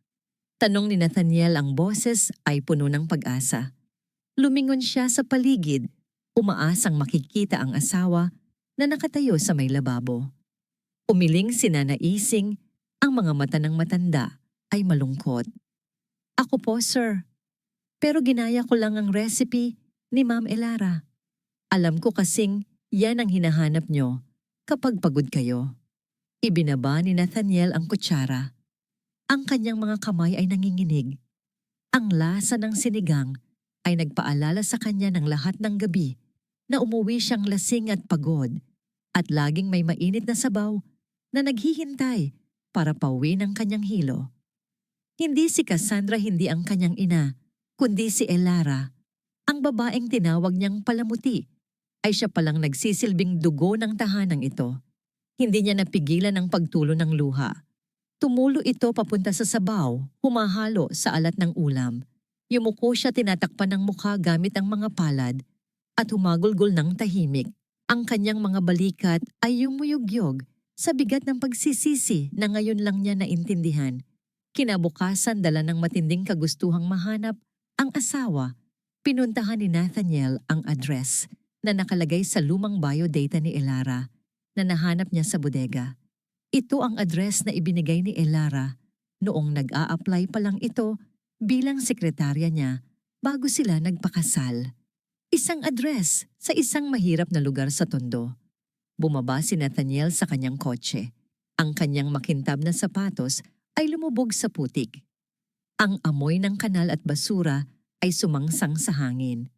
Tanong ni Nathaniel, ang boses ay puno ng pag-asa. Lumingon siya sa paligid, umaasang makikita ang asawa na nakatayo sa may lababo. Umiling si Nana Ising, ang mga mata ng matanda ay malungkot. Ako po, sir. Pero ginaya ko lang ang recipe ni Ma'am Elara. Alam ko kasing yan ang hinahanap nyo kapag pagod kayo. Ibinaba ni Nathaniel ang kutsara. Ang kanyang mga kamay ay nanginginig. Ang lasa ng sinigang ay nagpaalala sa kanya ng lahat ng gabi na umuwi siyang lasing at pagod at laging may mainit na sabaw na naghihintay para pauwi ng kanyang hilo. Hindi si Cassandra, hindi ang kanyang ina, kundi si Elara. Ang babaeng tinawag niyang palamuti ay siya palang nagsisilbing dugo ng tahanang ito. Hindi niya napigilan ang pagtulo ng luha. Tumulo ito papunta sa sabaw, humahalo sa alat ng ulam. Yumuko siya, tinatakpan ng mukha gamit ang mga palad at humagulgol ng tahimik. Ang kanyang mga balikat ay yumuyugyog sa bigat ng pagsisisi na ngayon lang niya naintindihan. Kinabukasan, dala ng matinding kagustuhang mahanap ang asawa, pinuntahan ni Nathaniel ang address na nakalagay sa lumang biodata ni Elara na nahanap niya sa bodega. Ito ang address na ibinigay ni Elara noong nag-a-apply pa lang ito bilang sekretarya niya bago sila nagpakasal. Isang address sa isang mahirap na lugar sa Tondo. Bumaba si Nathaniel sa kanyang kotse. Ang kanyang makintab na sapatos ay lumubog sa putik. Ang amoy ng kanal at basura ay sumangsang sa hangin.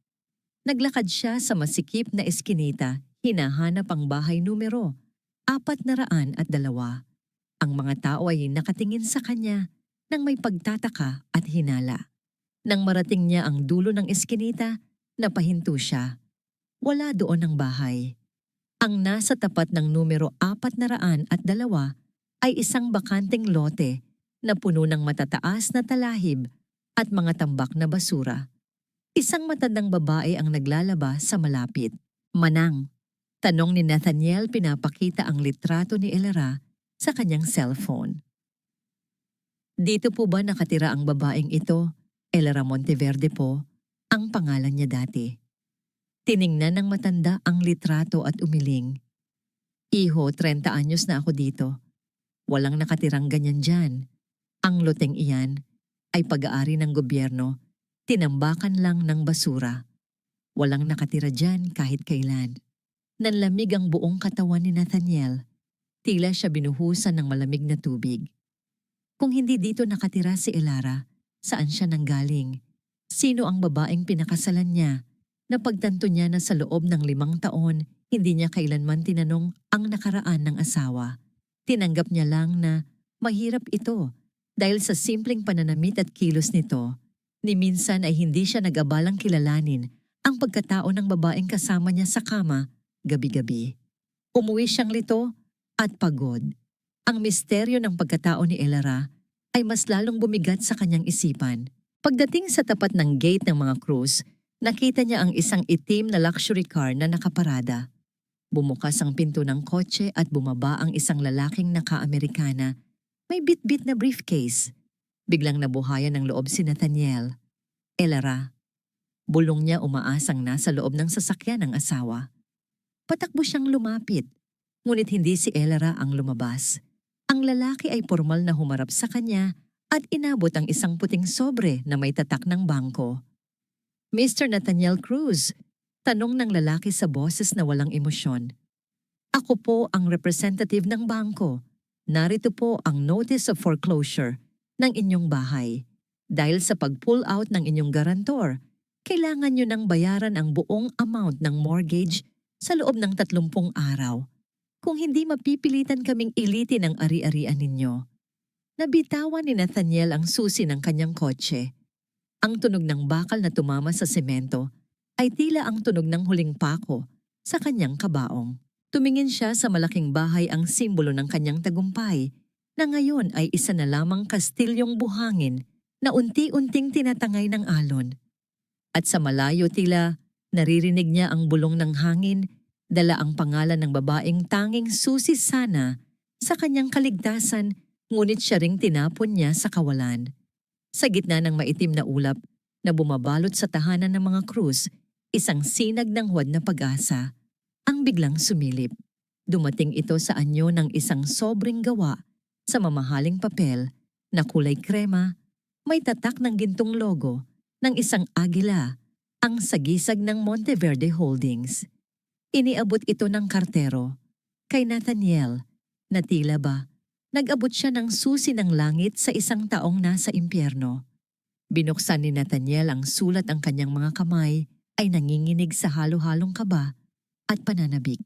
Naglakad siya sa masikip na eskinita, hinahanap ang bahay numero 402. Ang mga tao ay nakatingin sa kanya nang may pagtataka at hinala. Nang marating niya ang dulo ng eskinita, napahinto siya. Wala doon ang bahay. Ang nasa tapat ng numero 402 ay isang bakanteng lote na puno ng matataas na talahib at mga tambak na basura. Isang matandang babae ang naglalaba sa malapit. Manang, tanong ni Nathaniel, pinapakita ang litrato ni Elara sa kanyang cellphone. Dito po ba nakatira ang babaeng ito? Elara Monteverde po, ang pangalan niya dati. Tiningnan ng matanda ang litrato at umiling. Iho, 30 anyos na ako dito. Walang nakatirang ganyan dyan. Ang loteng iyan ay pag-aari ng gobyerno, tinambakan lang ng basura. Walang nakatira dyan kahit kailan. Nanlamig ang buong katawan ni Nathaniel. Tila siya binuhusan ng malamig na tubig. Kung hindi dito nakatira si Elara, saan siya nanggaling? Sino ang babaeng pinakasalan niya? Napagtanto niya na sa loob ng 5 taon, hindi niya kailanman tinanong ang nakaraan ng asawa. Tinanggap niya lang na mahirap ito dahil sa simpleng pananamit at kilos nito. Ni minsan ay hindi siya nag-abalang kilalanin ang pagkatao ng babaeng kasama niya sa kama gabi-gabi. Umuwi siyang lito at pagod. Ang misteryo ng pagkatao ni Elara ay mas lalong bumigat sa kanyang isipan. Pagdating sa tapat ng gate ng mga Cruz, nakita niya ang isang itim na luxury car na nakaparada. Bumukas ang pinto ng kotse at bumaba ang isang lalaking naka-Amerikana. May bit-bit na briefcase. Biglang nabuhayan ng loob si Nathaniel. Elara. Bulong niya, umaasang nasa loob ng sasakyan ng asawa. Patakbo siyang lumapit, ngunit hindi si Elara ang lumabas. Ang lalaki ay formal na humarap sa kanya at inabot ang isang puting sobre na may tatak ng bangko. Mr. Nathaniel Cruz, tanong ng lalaki sa boses na walang emosyon. Ako po ang representative ng bangko. Narito po ang notice of foreclosure ng inyong bahay. Dahil sa pag-pull out ng inyong garantor, kailangan nyo nang bayaran ang buong amount ng mortgage sa loob ng 30 araw. Kung hindi, mapipilitan kaming ilitin ang ari-arian ninyo. Nabitawan ni Nathaniel ang susi ng kanyang kotse. Ang tunog ng bakal na tumama sa semento ay tila ang tunog ng huling pako sa kanyang kabaong. Tumingin siya sa malaking bahay, ang simbolo ng kanyang tagumpay, na ngayon ay isa na lamang kastilyong buhangin na unti-unting tinatangay ng alon. At sa malayo, tila naririnig niya ang bulong ng hangin, dala ang pangalan ng babaeng tanging susi sana sa kanyang kaligtasan, ngunit siya ring tinapon niya sa kawalan. Sa gitna ng maitim na ulap na bumabalot sa tahanan ng mga krus, isang sinag ng huwad na pag-asa ang biglang sumilip. Dumating ito sa anyo ng isang sobrang gawa sa mamahaling papel na kulay krema, may tatak ng gintong logo ng isang agila, ang sagisag ng Monteverde Holdings. Iniabot ito ng kartero kay Nathaniel na tila ba nag-abot siya ng susi ng langit sa isang taong nasa impyerno. Binuksan ni Nathaniel ang sulat, ang kanyang mga kamay ay nanginginig sa halo-halong kaba at pananabik.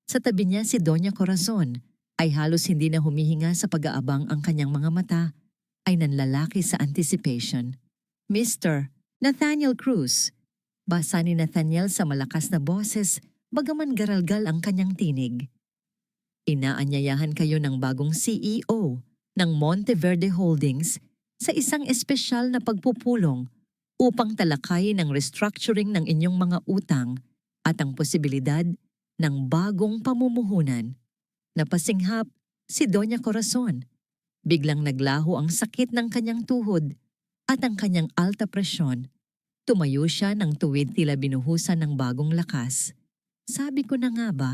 Sa tabi niya si Doña Corazon ay halos hindi na humihinga sa pag-aabang, ang kanyang mga mata ay nanlalaki sa anticipation. Mr. Nathaniel Cruz, basa ni Nathaniel sa malakas na boses bagaman garalgal ang kanyang tinig. Inaanyayahan kayo ng bagong CEO ng Monteverde Holdings sa isang espesyal na pagpupulong upang talakayin ang restructuring ng inyong mga utang at ang posibilidad ng bagong pamumuhunan. Napasinghap si Doña Corazon. Biglang naglaho ang sakit ng kanyang tuhod at ang kanyang alta presyon. Tumayo siya ng tuwid, tila binuhusan ng bagong lakas. Sabi ko na nga ba?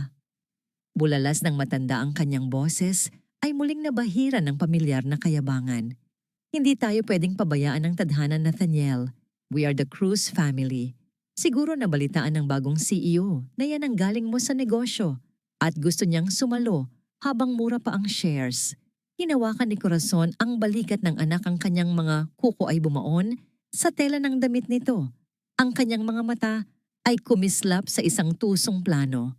Bulalas ng matanda ang kanyang boses ay muling nabahira ng pamilyar na kayabangan. Hindi tayo pwedeng pabayaan ng tadhana, Nathaniel. We are the Cruz family. Siguro nabalitaan ng bagong CEO na yan ang galing mo sa negosyo at gusto niyang sumalo habang mura pa ang shares. Hinawakan ni Corazon ang balikat ng anak, ang kanyang mga kuko ay bumaon sa tela ng damit nito. Ang kanyang mga mata ay kumislap sa isang tusong plano.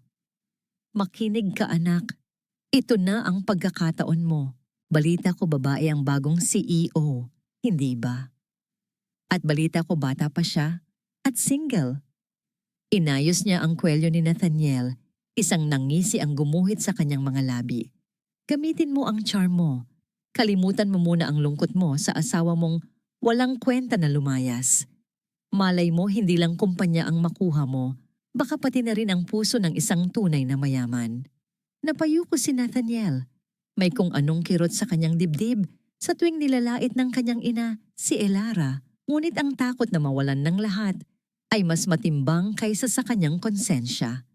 Makinig ka, anak. Ito na ang pagkakataon mo. Balita ko babae ang bagong CEO, hindi ba? At balita ko bata pa siya at single. Inayos niya ang kwelyo ni Nathaniel. Isang nangisi ang gumuhit sa kanyang mga labi. Gamitin mo ang charm mo. Kalimutan mo muna ang lungkot mo sa asawa mong walang kwenta na lumayas. Malay mo hindi lang kumpanya ang makuha mo, baka pati na rin ang puso ng isang tunay na mayaman. Napayuko si Nathaniel. May kung anong kirot sa kanyang dibdib sa tuwing nilalait ng kanyang ina, si Elara. Ngunit ang takot na mawalan ng lahat ay mas matimbang kaysa sa kanyang konsensya.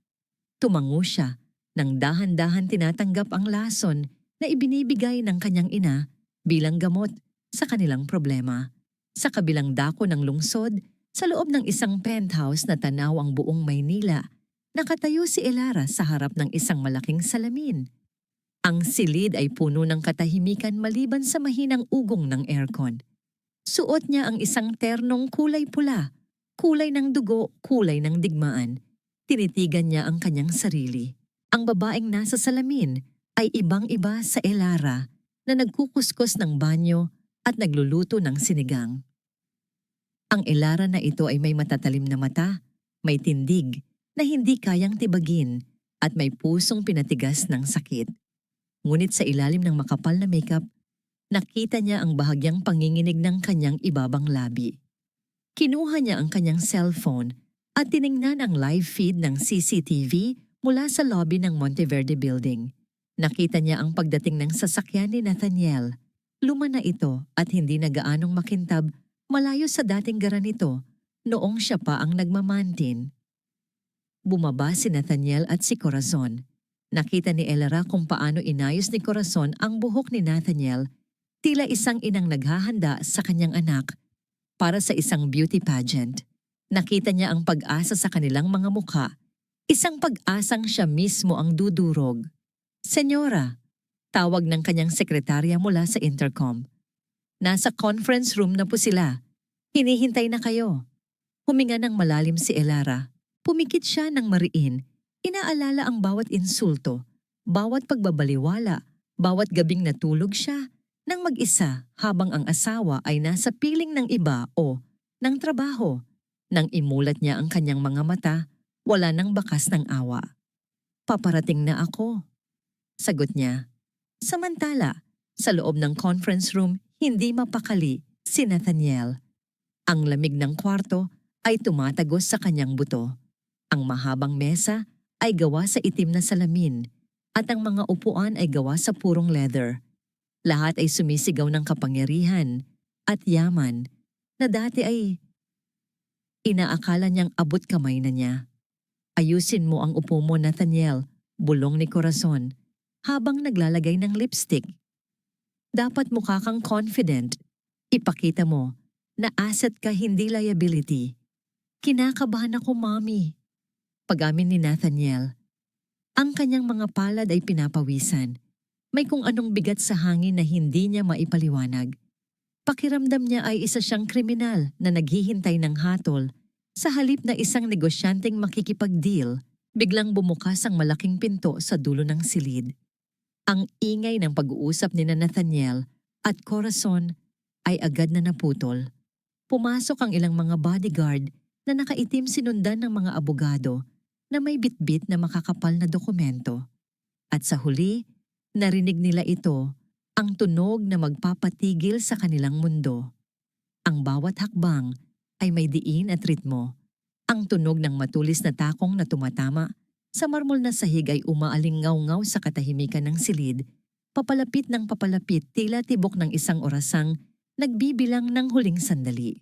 Tumango siya nang dahan-dahan tinatanggap ang lason na ibinibigay ng kanyang ina bilang gamot sa kanilang problema. Sa kabilang dako ng lungsod, sa loob ng isang penthouse na tanaw ang buong Maynila, nakatayo si Elara sa harap ng isang malaking salamin. Ang silid ay puno ng katahimikan maliban sa mahinang ugong ng aircon. Suot niya ang isang ternong kulay pula, kulay ng dugo, kulay ng digmaan. Tinitigan niya ang kanyang sarili. Ang babaeng nasa salamin ay ibang-iba sa Elara na nagkukuskos ng banyo at nagluluto ng sinigang. Ang Elara na ito ay may matatalim na mata, may tindig na hindi kayang tibagin at may pusong pinatigas ng sakit. Ngunit sa ilalim ng makapal na makeup, nakita niya ang bahagyang panginginig ng kanyang ibabang labi. Kinuha niya ang kanyang cellphone at tiningnan ang live feed ng CCTV mula sa lobby ng Monteverde Building. Nakita niya ang pagdating ng sasakyan ni Nathaniel. Luma na ito at hindi na gaanong makintab, malayo sa dating gara nito noong siya pa ang nagmamantin. Bumaba si Nathaniel at si Corazon. Nakita ni Elara kung paano inayos ni Corazon ang buhok ni Nathaniel, tila isang inang naghahanda sa kanyang anak para sa isang beauty pageant. Nakita niya ang pag-asa sa kanilang mga mukha, isang pag-asang siya mismo ang dudurog. Senyora, tawag ng kanyang sekretarya mula sa intercom. Nasa conference room na po sila. Hinihintay na kayo. Huminga ng malalim si Elara. Pumikit siya ng mariin. Inaalala ang bawat insulto, bawat pagbabaliwala, bawat gabing natulog siya nang mag-isa habang ang asawa ay nasa piling ng iba o ng trabaho. Nang imulat niya ang kanyang mga mata, wala nang bakas ng awa. Paparating na ako, sagot niya. Samantala, sa loob ng conference room, hindi mapakali si Nathaniel. Ang lamig ng kwarto ay tumatagos sa kanyang buto. Ang mahabang mesa ay gawa sa itim na salamin at ang mga upuan ay gawa sa purong leather. Lahat ay sumisigaw ng kapangyarihan at yaman na dati ay inaakala niyang abot kamay na niya. Ayusin mo ang upo mo, Nathaniel, bulong ni Corazon habang naglalagay ng lipstick. Dapat mukha kang confident. Ipakita mo na asset ka, hindi liability. Kinakabahan ako, Mommy. Pag-amin ni Nathaniel. Ang kanyang mga palad ay pinapawisan. May kung anong bigat sa hangin na hindi niya maipaliwanag. Pakiramdam niya ay isa siyang kriminal na naghihintay ng hatol. Sa halip na isang negosyanteng makikipag-deal, biglang bumukas ang malaking pinto sa dulo ng silid. Ang ingay ng pag-uusap ni Nathaniel at Corazon ay agad na naputol. Pumasok ang ilang mga bodyguard na nakaitim, sinundan ng mga abogado na may bitbit na makakapal na dokumento. At sa huli, narinig nila ito, ang tunog na magpapatigil sa kanilang mundo. Ang bawat hakbang ay may diin at ritmo. Ang tunog ng matulis na takong na tumatama sa marmol na sahig ay umaalingaw-ngaw sa katahimikan ng silid, papalapit ng papalapit, tila tibok ng isang orasang nagbibilang ng huling sandali.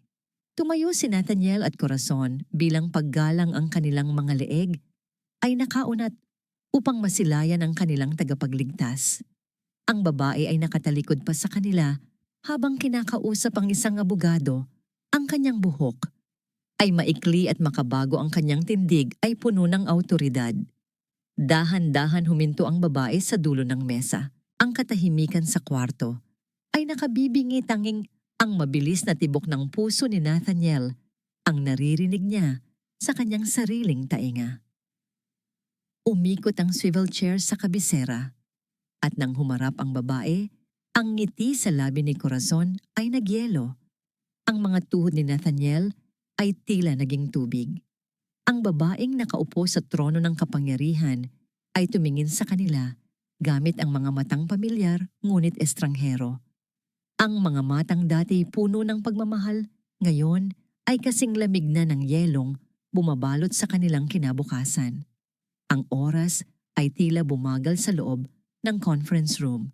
Tumayo si Nathaniel at Corazon bilang paggalang ang kanilang mga leeg ay nakaunat upang masilayan ang kanilang tagapagligtas. Ang babae ay nakatalikod pa sa kanila habang kinakausap ang isang abogado. Ang kanyang buhok ay maikli at makabago, ang kanyang tindig ay puno ng awtoridad. Dahan-dahan huminto ang babae sa dulo ng mesa. Ang katahimikan sa kwarto ay nakabibingi, tanging ang mabilis na tibok ng puso ni Nathaniel ang naririnig niya sa kanyang sariling tainga. Umikot ang swivel chair sa kabisera at nang humarap ang babae, ang ngiti sa labi ni Corazon ay nagyelo. Ang mga tuhod ni Nathaniel ay tila naging tubig. Ang babaeng nakaupo sa trono ng kapangyarihan ay tumingin sa kanila gamit ang mga matang pamilyar ngunit estranghero. Ang mga matang dati puno ng pagmamahal, ngayon ay kasing lamig na ng yelong bumabalot sa kanilang kinabukasan. Ang oras ay tila bumagal sa loob ng conference room.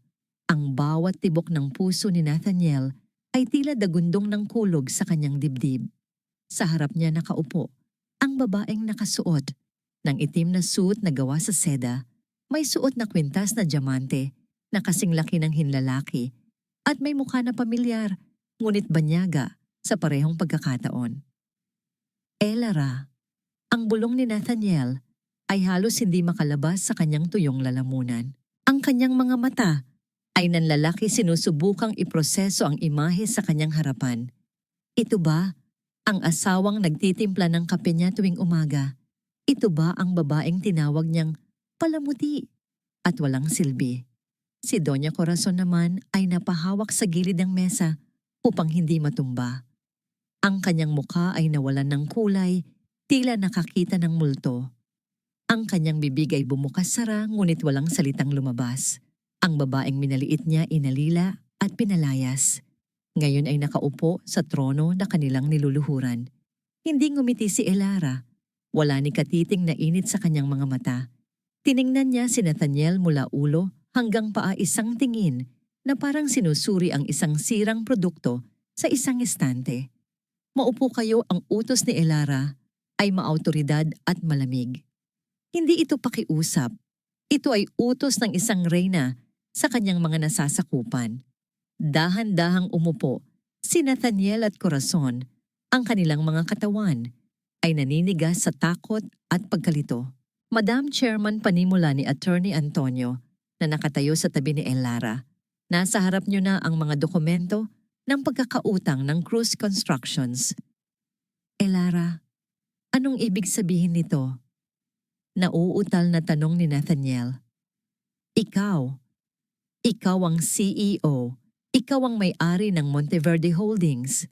Ang bawat tibok ng puso ni Nathaniel ay tila dagundong ng kulog sa kanyang dibdib. Sa harap niya nakaupo ang babaeng nakasuot ng itim na suit na gawa sa seda, may suot na kwintas na diamante na kasing laki ng hinlalaki at may mukha na pamilyar ngunit banyaga sa parehong pagkakataon. Elara, ang bulong ni Nathaniel ay halos hindi makalabas sa kanyang tuyong lalamunan. Ang kanyang mga mata ay nanlalaki, sinusubukang iproseso ang imahe sa kanyang harapan. Ito ba ang asawang nagtitimpla ng kape niya tuwing umaga? Ito ba ang babaeng tinawag niyang palamuti at walang silbi? Si Doña Corazon naman ay napahawak sa gilid ng mesa upang hindi matumba. Ang kanyang mukha ay nawalan ng kulay, tila nakakita ng multo. Ang kanyang bibig ay bumukas-sara ngunit walang salitang lumabas. Ang babaeng minaliit niya inalila at pinalayas. Ngayon ay nakaupo sa trono na kanilang niluluhuran. Hindi ngumiti si Elara. Wala ni katiting na init sa kanyang mga mata. Tiningnan niya si Nathaniel mula ulo hanggang paa, isang tingin na parang sinusuri ang isang sirang produkto sa isang estante. Maupo kayo, ang utos ni Elara ay maawtoridad at malamig. Hindi ito pakiusap. Ito ay utos ng isang reyna sa kanyang mga nasasakupan. Dahan-dahang umupo si Nathaniel at Corazon. Ang kanilang mga katawan ay naninigas sa takot at pagkalito. Madam Chairman, panimula ni Attorney Antonio na nakatayo sa tabi ni Elara. Nasa harap niyo na ang mga dokumento ng pagkakautang ng Cruz Constructions. Elara, anong ibig sabihin nito? Nauutal na tanong ni Nathaniel. Ikaw ang CEO. Ikaw ang may-ari ng Monteverde Holdings.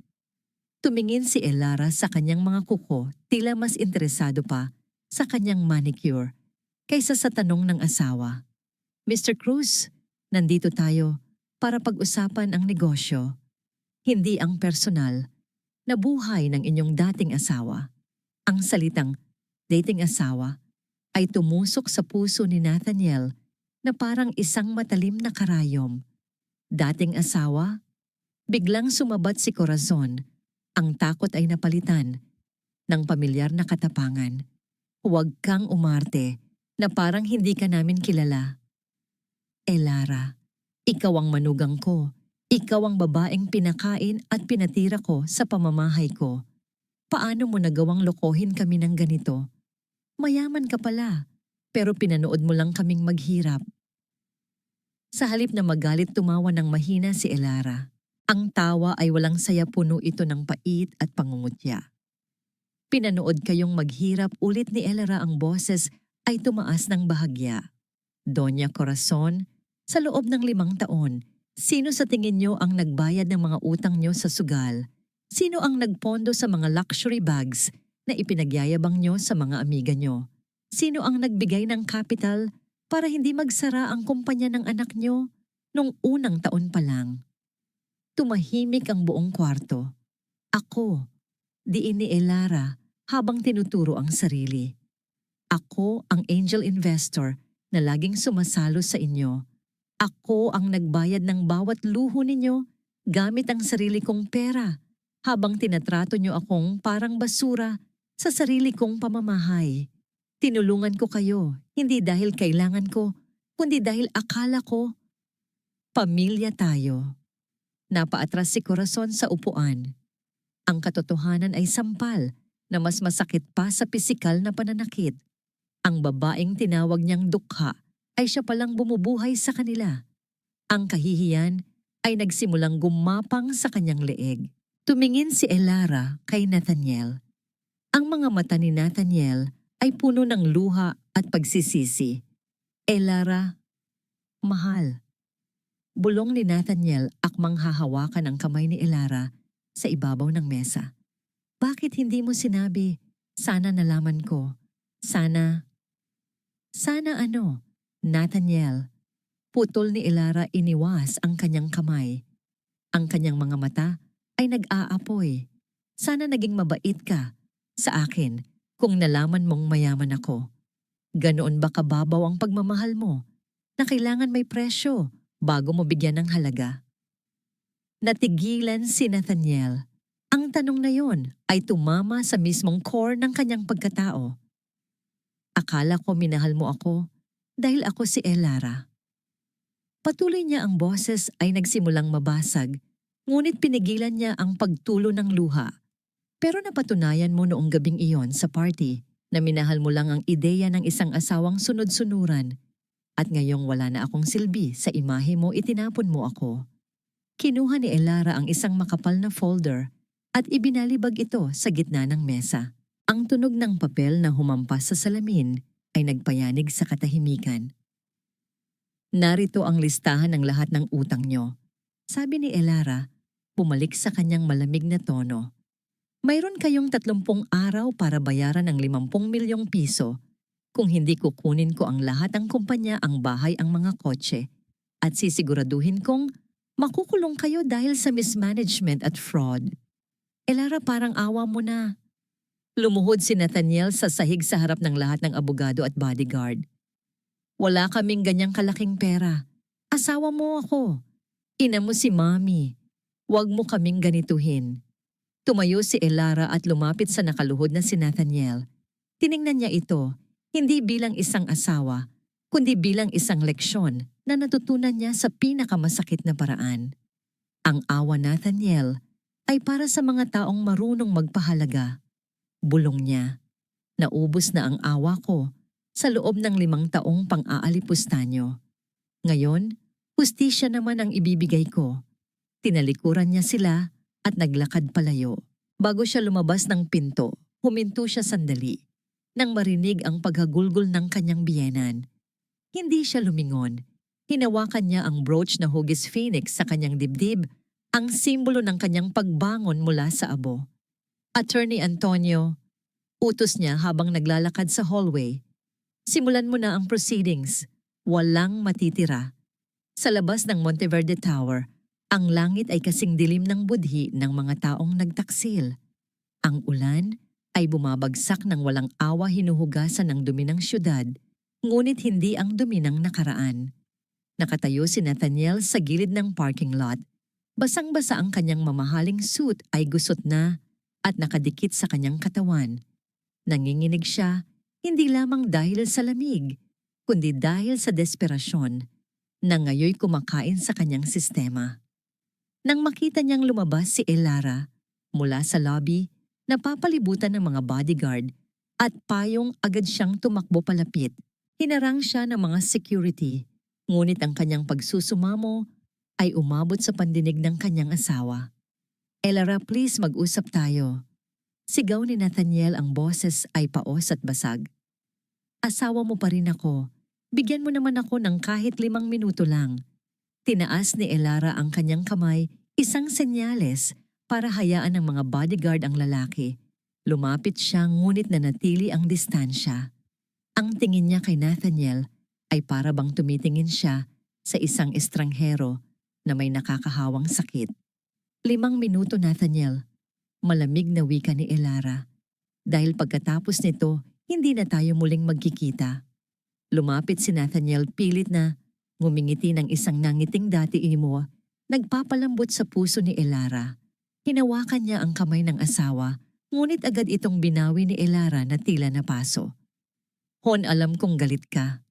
Tumingin si Elara sa kanyang mga kuko, tila mas interesado pa sa kanyang manicure kaysa sa tanong ng asawa. Mr. Cruz, nandito tayo para pag-usapan ang negosyo, hindi ang personal na buhay ng inyong dating asawa. Ang salitang dating asawa ay tumusok sa puso ni Nathaniel na parang isang matalim na karayom. Dating asawa? Biglang sumabat si Corazon. Ang takot ay napalitan ng pamilyar na katapangan. Huwag kang umarte na parang hindi ka namin kilala. Elara, ikaw ang manugang ko. Ikaw ang babaeng pinakain at pinatira ko sa pamamahay ko. Paano mo nagawang lokohin kami ng ganito? Mayaman ka pala, pero pinanood mo lang kaming maghirap. Sa halip na magalit, tumawa ng mahina si Elara. Ang tawa ay walang saya, puno ito ng pait at pangungutya. Pinanood kayong maghirap, ulit ni Elara. Ang boses ay tumaas ng bahagya. Doña Corazon, sa loob ng 5 taon, sino sa tingin nyo ang nagbayad ng mga utang nyo sa sugal? Sino ang nagpondo sa mga luxury bags na ipinagyayabang nyo sa mga amiga nyo? Sino ang nagbigay ng capital para hindi magsara ang kumpanya ng anak nyo nung unang taon pa lang? Tumahimik ang buong kwarto. Ako, diin ni Elara habang tinuturo ang sarili. Ako ang angel investor na laging sumasalo sa inyo. Ako ang nagbayad ng bawat luho ninyo gamit ang sarili kong pera habang tinatrato nyo akong parang basura sa sarili kong pamamahay. Tinulungan ko kayo, hindi dahil kailangan ko, kundi dahil akala ko, pamilya tayo. Napaatras si Corazon sa upuan. Ang katotohanan ay sampal na mas masakit pa sa pisikal na pananakit. Ang babaeng tinawag niyang dukha ay siya palang bumubuhay sa kanila. Ang kahihiyan ay nagsimulang gumapang sa kanyang leeg. Tumingin si Elara kay Nathaniel. Ang mga mata ni Nathaniel ay puno ng luha at pagsisisi. Elara, mahal. Bulong ni Nathaniel, akmang hahawakan ang kamay ni Elara sa ibabaw ng mesa. Bakit hindi mo sinabi? Sana nalaman ko. Sana ano? Nathaniel. Putol ni Elara, iniwas ang kanyang kamay. Ang kanyang mga mata ay nag-aapoy. Sana naging mabait ka sa akin kung nalaman mong mayaman ako. Ganoon ba kababaw ang pagmamahal mo na kailangan may presyo bago mo bigyan ng halaga? Natigilan si Nathaniel. Ang tanong na yon ay tumama sa mismong core ng kanyang pagkatao. Akala ko minahal mo ako dahil ako si Elara. Patuloy niya, ang boses ay nagsimulang mabasag, ngunit pinigilan niya ang pagtulo ng luha. Pero napatunayan mo noong gabing iyon sa party na minahal mo lang ang ideya ng isang asawang sunod-sunuran. At ngayong wala na akong silbi sa imahe mo, itinapon mo ako. Kinuha ni Elara ang isang makapal na folder at ibinalibag ito sa gitna ng mesa. Ang tunog ng papel na humampas sa salamin ay nagpayanig sa katahimikan. Narito ang listahan ng lahat ng utang nyo, sabi ni Elara, bumalik sa kanyang malamig na tono. Mayroon kayong 30 araw para bayaran ng 50 milyong piso. Kung hindi, kukunin ko ang lahat ng kumpanya, ang bahay, ang mga kotse. At sisiguraduhin kong makukulong kayo dahil sa mismanagement at fraud. Elara, parang awa mo na. Lumuhod si Nathaniel sa sahig sa harap ng lahat ng abogado at bodyguard. Wala kaming ganyang kalaking pera. Asawa mo ako. Ina mo si Mami. Huwag mo kaming ganituhin. Tumayo si Elara at lumapit sa nakaluhod na si Nathaniel. Tiningnan niya ito, hindi bilang isang asawa, kundi bilang isang leksyon na natutunan niya sa pinakamasakit na paraan. Ang awa, Nathaniel, ay para sa mga taong marunong magpahalaga. Bulong niya. Naubos na ang awa ko sa loob ng 5 taong pang-aalipustanyo. Ngayon, hustisya naman ang ibibigay ko. Tinalikuran niya sila at naglakad palayo. Bago siya lumabas ng pinto, huminto siya sandali nang marinig ang paghagulgol ng kanyang biyenan. Hindi siya lumingon. Hinawakan niya ang brooch na hugis phoenix sa kanyang dibdib, ang simbolo ng kanyang pagbangon mula sa abo. Attorney Antonio, utos niya habang naglalakad sa hallway. Simulan mo na ang proceedings. Walang matitira. Sa labas ng Monteverde Tower, ang langit ay kasing dilim ng budhi ng mga taong nagtaksil. Ang ulan ay bumabagsak ng walang awa, hinuhugasan ng dumi ng syudad, ngunit hindi ang dumi ng nakaraan. Nakatayo si Nathaniel sa gilid ng parking lot. Basang-basa ang kanyang mamahaling suit ay gusot na at nakadikit sa kanyang katawan. Nanginginig siya hindi lamang dahil sa lamig, kundi dahil sa desperasyon na ngayoy kumakain sa kanyang sistema. Nang makita niyang lumabas si Elara mula sa lobby, napapalibutan ng mga bodyguard at payong agad siyang tumakbo palapit. Hinarang siya ng mga security, ngunit ang kanyang pagsusumamo ay umabot sa pandinig ng kanyang asawa. Elara, please mag-usap tayo. Sigaw ni Nathaniel, ang boses ay paos at basag. Asawa mo pa rin ako. Bigyan mo naman ako ng kahit 5 minuto lang. Tinaas ni Elara ang kanyang kamay, isang senyales para hayaan ng mga bodyguard ang lalaki. Lumapit siya ngunit nanatili ang distansya. Ang tingin niya kay Nathaniel ay para bang tumitingin siya sa isang estranghero na may nakakahawang sakit. 5 minuto, Nathaniel. Malamig na wika ni Elara. Dahil pagkatapos nito, hindi na tayo muling magkikita. Lumapit si Nathaniel, pilit na ngumingiti ng isang nangiting dati mo, nagpapalambot sa puso ni Elara. Hinawakan niya ang kamay ng asawa, ngunit agad itong binawi ni Elara na tila napaso. Hon, alam kong galit ka.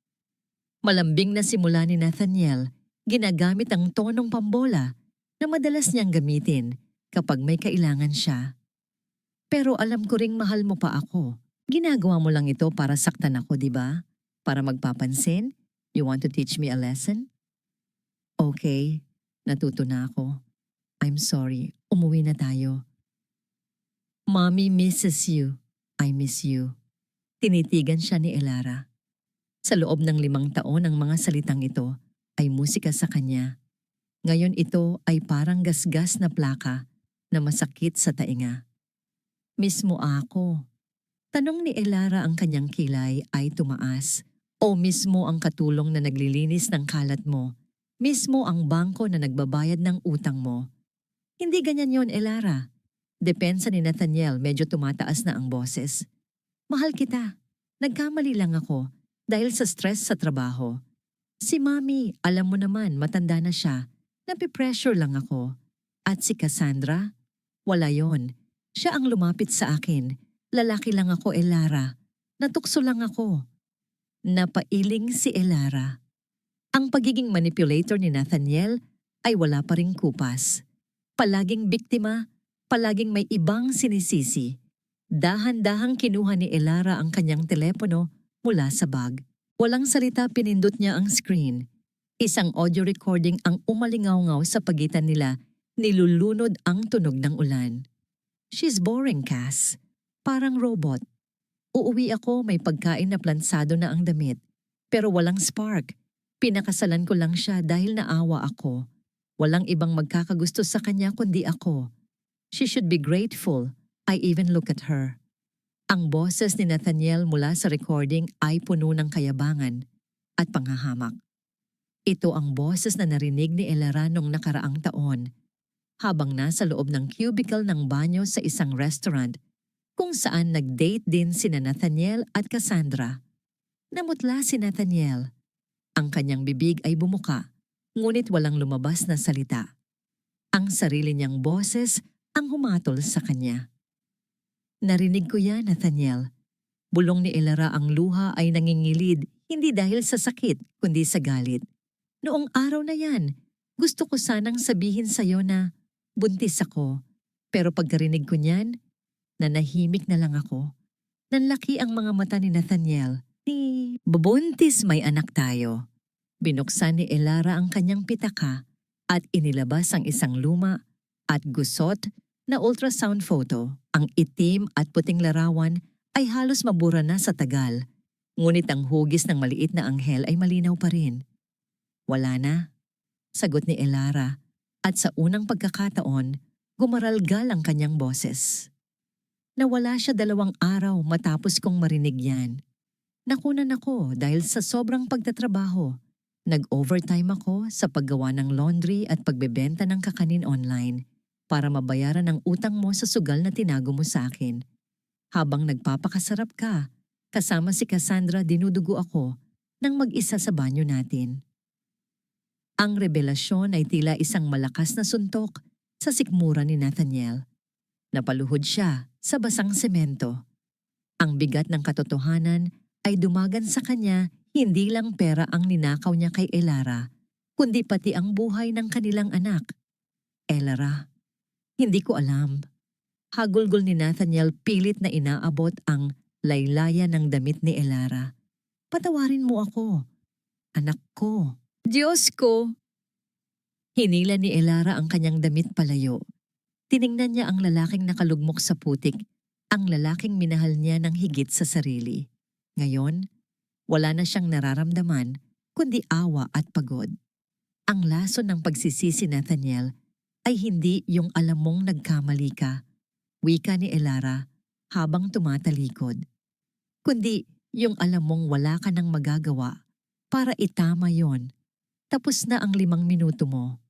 Malambing na simula ni Nathaniel, ginagamit ang tonong pambola na madalas niyang gamitin kapag may kailangan siya. Pero alam ko ring mahal mo pa ako. Ginagawa mo lang ito para saktan ako, di ba? Para magpapansin? You want to teach me a lesson? Okay, natuto na ako. I'm sorry, umuwi na tayo. Mommy misses you. I miss you. Tinitigan siya ni Elara. Sa loob ng 5 taon ang mga salitang ito ay musika sa kanya. Ngayon ito ay parang gasgas na plaka na masakit sa tainga. Mismo ako. Tanong ni Elara, ang kanyang kilay ay tumaas. O mismo ang katulong na naglilinis ng kalat mo. Mismo ang bangko na nagbabayad ng utang mo. Hindi ganyan yon, Elara. Depensa ni Nathaniel, medyo tumataas na ang boses. Mahal kita. Nagkamali lang ako dahil sa stress sa trabaho. Si Mami, alam mo naman, matanda na siya. Napipressure lang ako. At si Cassandra? Wala yon. Siya ang lumapit sa akin. Lalaki lang ako, Elara. Natukso lang ako. Napailing si Elara. Ang pagiging manipulator ni Nathaniel ay wala pa ring kupas. Palaging biktima, palaging may ibang sinisisi. Dahan-dahang kinuha ni Elara ang kanyang telepono mula sa bag. Walang salita, pinindot niya ang screen. Isang audio recording ang umalingaw-ngaw sa pagitan nila, nilulunod ang tunog ng ulan. She's boring, Cass. Parang robot. Uuwi ako, may pagkain na plansado na ang damit. Pero walang spark. Pinakasalan ko lang siya dahil naawa ako. Walang ibang magkakagusto sa kanya kundi ako. She should be grateful. I even look at her. Ang boses ni Nathaniel mula sa recording ay puno ng kayabangan at panghahamak. Ito ang boses na narinig ni Elara noong nakaraang taon, habang nasa loob ng cubicle ng banyo sa isang restaurant kung saan nag-date din sina Nathaniel at Cassandra. Namutla si Nathaniel. Ang kanyang bibig ay bumuka, ngunit walang lumabas na salita. Ang sarili niyang boses ang humatol sa kanya. Narinig ko yan, Nathaniel. Bulong ni Elara, ang luha ay nangingilid, hindi dahil sa sakit, kundi sa galit. Noong araw na yan, gusto ko sanang sabihin sa'yo na buntis ako. Pero pagkarinig ko niyan, nanahimik na lang ako. Nanlaki ang mga mata ni Nathaniel. Ni Buntis, may anak tayo. Binuksan ni Elara ang kanyang pitaka at inilabas ang isang luma at gusot na ultrasound photo. Ang itim at puting larawan ay halos mabura na sa tagal. Ngunit ang hugis ng maliit na anghel ay malinaw pa rin. Wala na, sagot ni Elara, at sa unang pagkakataon, gumaralgal ang kanyang boses. Nawala siya 2 araw matapos kong marinig yan. Nakunan ako dahil sa sobrang pagtatrabaho. Nag-overtime ako sa paggawa ng laundry at pagbebenta ng kakanin online para mabayaran ang utang mo sa sugal na tinago mo sa akin. Habang nagpapakasarap ka, kasama si Cassandra, dinudugo ako nang mag-isa sa banyo natin. Ang revelasyon ay tila isang malakas na suntok sa sikmura ni Nathaniel. Napaluhod siya sa basang semento. Ang bigat ng katotohanan ay dumagan sa kanya, hindi lang pera ang ninakaw niya kay Elara, kundi pati ang buhay ng kanilang anak. Elara, hindi ko alam. Hagulgol ni Nathaniel, pilit na inaabot ang laylayan ng damit ni Elara. Patawarin mo ako, anak ko. Diyos ko! Hinila ni Elara ang kanyang damit palayo. Tiningnan niya ang lalaking nakalugmok sa putik, ang lalaking minahal niya ng higit sa sarili. Ngayon, wala na siyang nararamdaman, kundi awa at pagod. Ang lason ng pagsisisi, Nathaniel, ay hindi yung alam mong nagkamali ka, wika ni Elara habang tumatalikod, kundi yung alam mong wala ka nang magagawa para itama yon. Tapos na ang 5 minuto mo.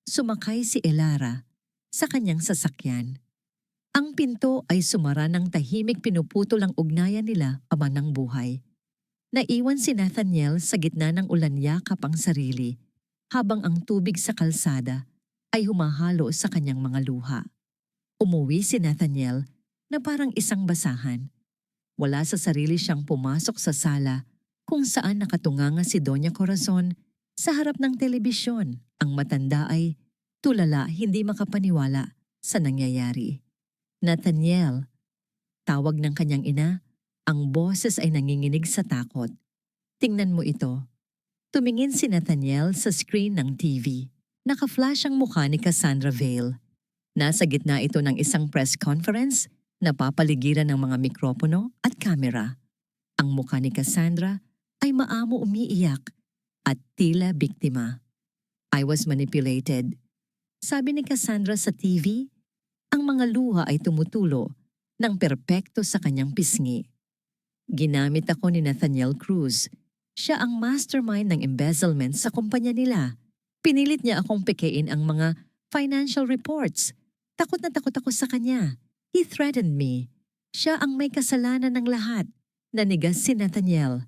Sumakay si Elara sa kanyang sasakyan. Ang pinto ay sumara ng tahimik, pinuputol ang ugnayan nila ama ng buhay. Naiwan si Nathaniel sa gitna ng ulan, yakap ang sarili, habang ang tubig sa kalsada ay humahalo sa kanyang mga luha. Umuwi si Nathaniel na parang isang basahan. Wala sa sarili siyang pumasok sa sala kung saan nakatunganga si Doña Corazon sa harap ng telebisyon. Ang matanda ay tulala, hindi makapaniwala sa nangyayari. Nathaniel, tawag ng kanyang ina, ang boses ay nanginginig sa takot. Tingnan mo ito. Tumingin si Nathaniel sa screen ng TV. Naka-flash ang mukha ni Cassandra Vale. Nasa gitna ito ng isang press conference na papaligiran ng mga mikropono at kamera. Ang mukha ni Cassandra ay maamo, umiiyak at tila biktima. I was manipulated. Sabi ni Cassandra sa TV, ang mga luha ay tumutulo ng perpekto sa kanyang pisngi. Ginamit ako ni Nathaniel Cruz. Siya ang mastermind ng embezzlement sa kumpanya nila. Pinilit niya akong pekein ang mga financial reports. Takot na takot ako sa kanya. He threatened me. Siya ang may kasalanan ng lahat. Nanigas si Nathaniel.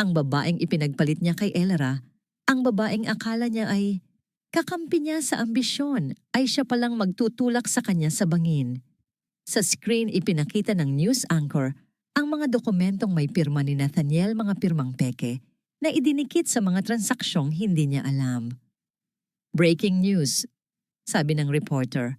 Ang babaeng ipinagpalit niya kay Elara, ang babaeng akala niya ay kakampi niya sa ambisyon, ay siya palang magtutulak sa kanya sa bangin. Sa screen ipinakita ng news anchor ang mga dokumentong may pirma ni Nathaniel, mga pirmang peke, na idinikit sa mga transaksyong hindi niya alam. Breaking news, sabi ng reporter.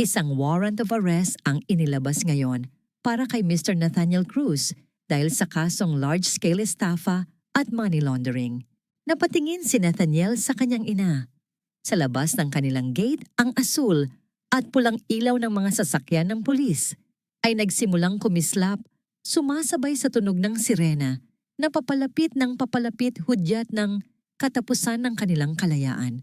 Isang warrant of arrest ang inilabas ngayon para kay Mr. Nathaniel Cruz dahil sa kasong large-scale estafa at money laundering. Napatingin si Nathaniel sa kanyang ina. Sa labas ng kanilang gate, ang asul at pulang ilaw ng mga sasakyan ng pulis ay nagsimulang kumislap, sumasabay sa tunog ng sirena na papalapit ng papalapit, hudyat ng katapusan ng kanilang kalayaan.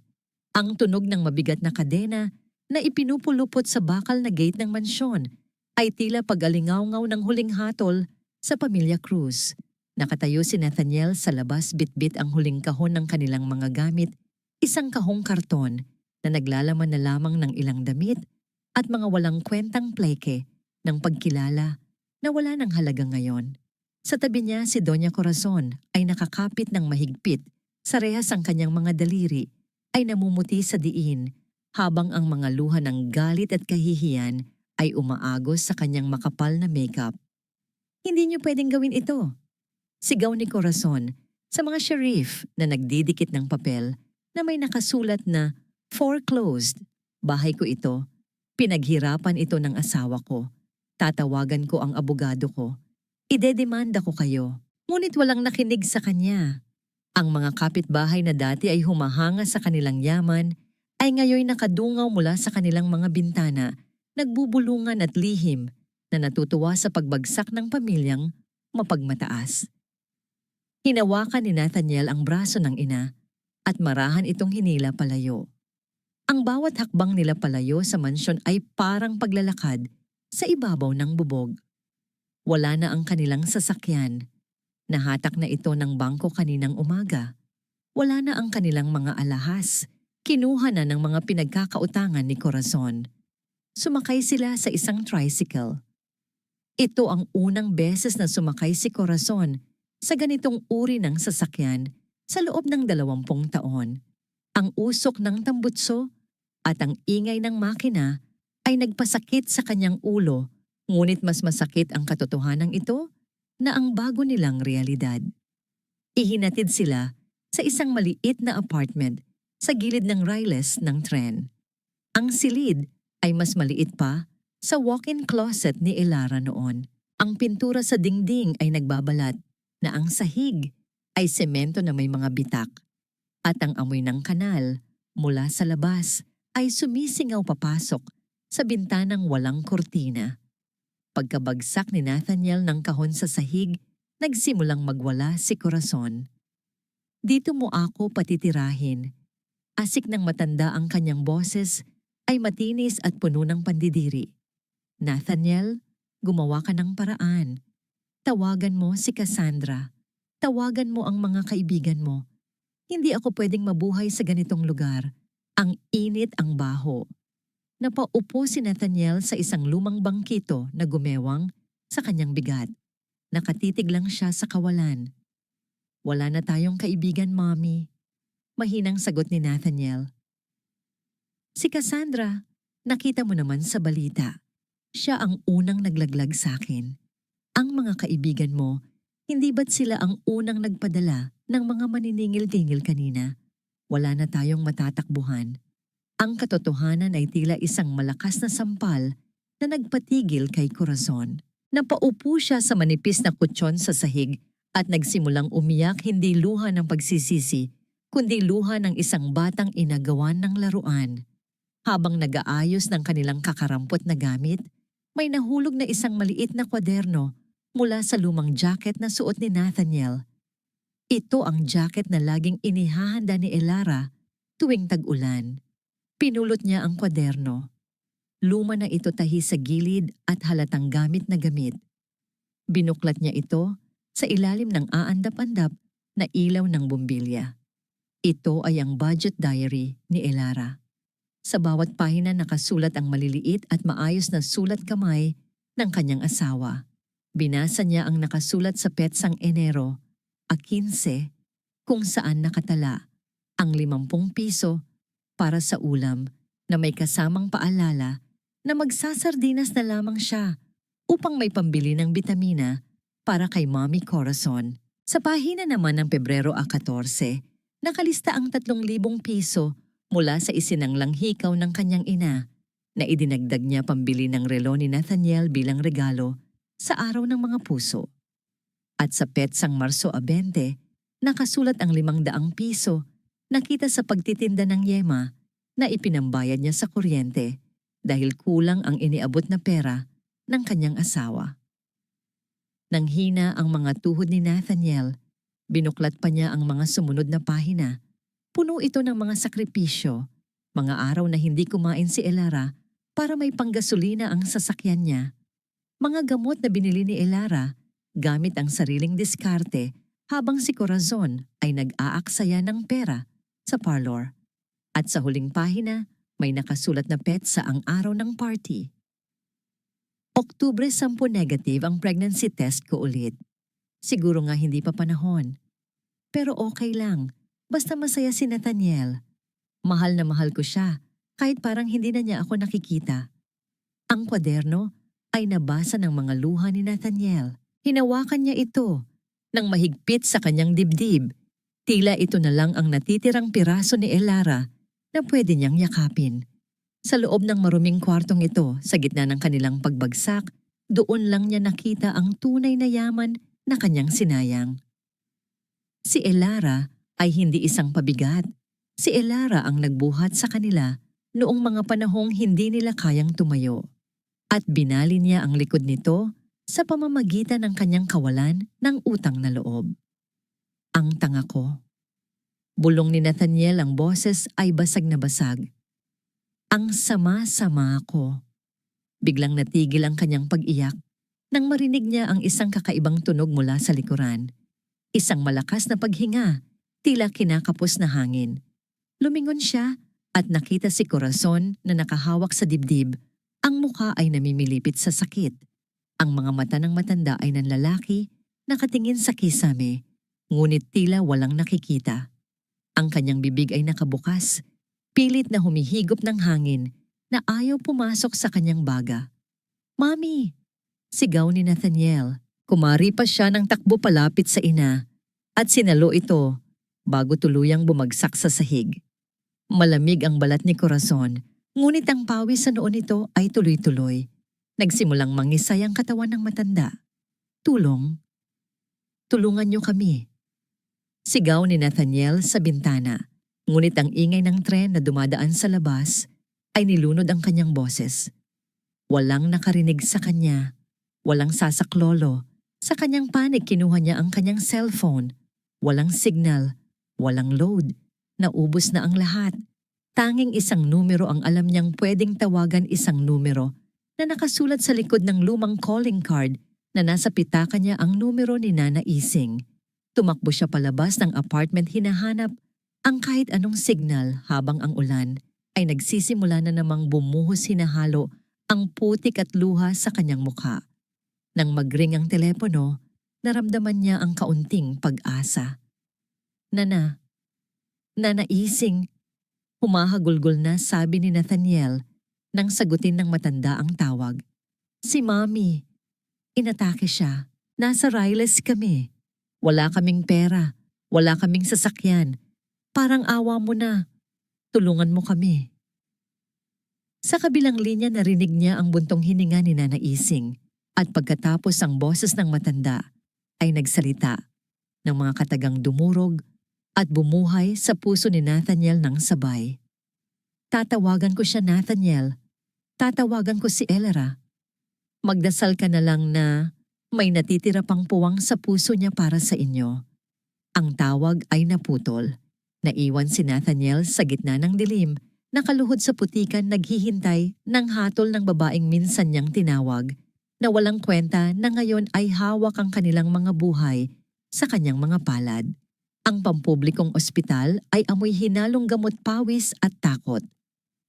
Ang tunog ng mabigat na kadena na ipinupulupot sa bakal na gate ng mansyon ay tila pag-alingaw-ngaw ng huling hatol sa pamilya Cruz. Nakatayo si Nathaniel sa labas, bitbit ang huling kahon ng kanilang mga gamit, isang kahong karton na naglalaman na lamang ng ilang damit at mga walang kwentang pleke ng pagkilala na wala ng halaga ngayon. Sa tabi niya si Doña Corazon ay nakakapit ng mahigpit, sa rehas ang kanyang mga daliri ay namumuti sa diin habang ang mga luha ng galit at kahihiyan ay umaagos sa kanyang makapal na makeup. Hindi niyo pwedeng gawin ito, sigaw ni Corazon sa mga sheriff na nagdidikit ng papel na may nakasulat na foreclosed. Bahay ko ito. Pinaghirapan ito ng asawa ko. Tatawagan ko ang abogado ko. Idedemanda ko kayo. Ngunit walang nakinig sa kanya. Ang mga kapitbahay na dati ay humahanga sa kanilang yaman ay ngayon nakadungaw mula sa kanilang mga bintana, nagbubulungan at lihim na natutuwa sa pagbagsak ng pamilyang mapagmataas. Hinawakan ni Nathaniel ang braso ng ina at marahan itong hinila palayo. Ang bawat hakbang nila palayo sa mansyon ay parang paglalakad sa ibabaw ng bubog. Wala na ang kanilang sasakyan. Nahatak na ito ng bangko kaninang umaga. Wala na ang kanilang mga alahas. Kinuha na ng mga pinagkakautangan ni Corazon. Sumakay sila sa isang tricycle. Ito ang unang beses na sumakay si Corazon sa ganitong uri ng sasakyan sa loob ng 20 taon. Ang usok ng tambutso at ang ingay ng makina ay nagpasakit sa kanyang ulo, ngunit mas masakit ang katotohanan ito na ang bago nilang realidad. Ihinatid sila sa isang maliit na apartment sa gilid ng riles ng tren. Ang silid ay mas maliit pa sa walk-in closet ni Elara noon. Ang pintura sa dingding ay nagbabalat na ang sahig ay semento na may mga bitak at ang amoy ng kanal mula sa labas ay sumisingaw papasok sa bintanang walang kortina. Pagkabagsak ni Nathaniel ng kahon sa sahig, nagsimulang magwala si Corazon. "Dito mo ako patitirahin." Asik ng matanda ang kanyang boses ay matinis at puno ng pandidiri. "Nathaniel, gumawa ka ng paraan. Tawagan mo si Cassandra. Tawagan mo ang mga kaibigan mo. Hindi ako pwedeng mabuhay sa ganitong lugar. Ang init, ang baho." Napaupo si Nathaniel sa isang lumang bangkito na gumewang sa kanyang bigat. Nakatitig lang siya sa kawalan. "Wala na tayong kaibigan, Mommy." Mahinang sagot ni Nathaniel. "Si Cassandra, nakita mo naman sa balita. Siya ang unang naglaglag sa akin. Ang mga kaibigan mo, hindi ba't sila ang unang nagpadala ng mga maniningil-tingil kanina? Wala na tayong matatakbuhan." Ang katotohanan ay tila isang malakas na sampal na nagpatigil kay Corazon. Napaupo siya sa manipis na kutsyon sa sahig at nagsimulang umiyak, hindi luha ng pagsisisi, kundi luha ng isang batang inagawan ng laruan. Habang nag-aayos ng kanilang kakarampot na gamit, may nahulog na isang maliit na kwaderno mula sa lumang jacket na suot ni Nathaniel. Ito ang jacket na laging inihahanda ni Elara tuwing tag-ulan. Pinulot niya ang kwaderno. Luma na ito tahi sa gilid at halatang gamit na gamit. Binuklat niya ito sa ilalim ng aandap-andap na ilaw ng bumbilya. Ito ay ang budget diary ni Elara. Sa bawat pahina nakasulat ang maliliit at maayos na sulat kamay ng kanyang asawa. Binasa niya ang nakasulat sa petsang Enero, 15, kung saan nakatala ang 50 piso para sa ulam na may kasamang paalala na magsasardinas na lamang siya upang may pambili ng bitamina para kay Mommy Corazon. Sa pahina naman ng Pebrero 14, nakalista ang 3,000 piso mula sa isinanglang hikaw ng kanyang ina na idinagdag niya pambili ng relo ni Nathaniel bilang regalo sa araw ng mga puso. At sa petsang Marso 20, nakasulat ang 500 piso nakita sa pagtitinda ng yema na ipinambayad niya sa kuryente dahil kulang ang iniabot na pera ng kanyang asawa. Nang hina ang mga tuhod ni Nathaniel, binuklat pa niya ang mga sumunod na pahina. Puno ito ng mga sakripisyo, mga araw na hindi kumain si Elara para may panggasolina ang sasakyan niya. Mga gamot na binili ni Elara gamit ang sariling diskarte habang si Corazon ay nag-aaksaya ng pera sa parlor. At sa huling pahina, may nakasulat na petsa ang araw ng party. Oktubre 10 negative ang pregnancy test ko ulit. Siguro nga hindi pa panahon. Pero okay lang, basta masaya si Nathaniel. Mahal na mahal ko siya, kahit parang hindi na niya ako nakikita. Ang kwaderno ay nabasa ng mga luha ni Nathaniel. Hinawakan niya ito nang mahigpit sa kanyang dibdib. Tila ito na lang ang natitirang piraso ni Elara na pwede niyang yakapin. Sa loob ng maruming kwartong ito, sa gitna ng kanilang pagbagsak, doon lang niya nakita ang tunay na yaman na kanyang sinayang. Si Elara ay hindi isang pabigat. Si Elara ang nagbuhat sa kanila noong mga panahong hindi nila kayang tumayo. At binali niya ang likod nito sa pamamagitan ng kanyang kawalan ng utang na loob. Ang tanga ko. Bulong ni Nathaniel, ang boses ay basag na basag. Ang sama-sama ko. Biglang natigil ang kanyang pag-iyak nang marinig niya ang isang kakaibang tunog mula sa likuran. Isang malakas na paghinga, tila kinakapos na hangin. Lumingon siya at nakita si Corazon na nakahawak sa dibdib. Ang mukha ay namimilipit sa sakit. Ang mga mata ng matanda ay nanlalaki, nakatingin sa kisame, ngunit tila walang nakikita. Ang kanyang bibig ay nakabukas, pilit na humihigop ng hangin na ayaw pumasok sa kanyang baga. "Mami!" Sigaw ni Nathaniel. Kumari pa siya ng takbo palapit sa ina at sinalo ito bago tuluyang bumagsak sa sahig. Malamig ang balat ni Corazon, ngunit ang pawis sa noo nito ay tuloy-tuloy. Nagsimulang mangisay ang katawan ng matanda. "Tulong? Tulungan niyo kami." Sigaw ni Nathaniel sa bintana, ngunit ang ingay ng tren na dumadaan sa labas ay nilunod ang kanyang boses. Walang nakarinig sa kanya, walang sasaklolo. Sa kanyang panik kinuha niya ang kanyang cellphone. Walang signal, walang load. Naubos na ang lahat. Tanging isang numero ang alam niyang pwedeng tawagan, isang numero na nakasulat sa likod ng lumang calling card na nasa pitaka niya ang numero ni Nana Ising. Tumakbo siya palabas ng apartment, hinahanap ang kahit anong signal habang ang ulan ay nagsisimula na namang bumuhos, hinahalo ang putik at luha sa kanyang mukha. Nang magring ang telepono, naramdaman niya ang kaunting pag-asa. "Nana, Nana Ising," humahagulgol na sabi ni Nathaniel nang sagutin ng matanda ang tawag. "Si Mami. Inatake siya. Nasa Riles kami. Wala kaming pera. Wala kaming sasakyan. Parang awa mo na. Tulungan mo kami." Sa kabilang linya narinig niya ang buntong hininga ni Nana Ising at pagkatapos ang boses ng matanda ay nagsalita ng mga katagang dumurog at bumuhay sa puso ni Nathaniel ng sabay. "Tatawagan ko siya, Nathaniel. Tatawagan ko si Elera. Magdasal ka na lang na may natitira pang puwang sa puso niya para sa inyo." Ang tawag ay naputol. Naiwan si Nathaniel sa gitna ng dilim, nakaluhod sa putikan, naghihintay ng hatol ng babaeng minsan niyang tinawag, na walang kwenta na ngayon ay hawak ang kanilang mga buhay sa kanyang mga palad. Ang pampublikong ospital ay amoy hinalong gamot, pawis at takot.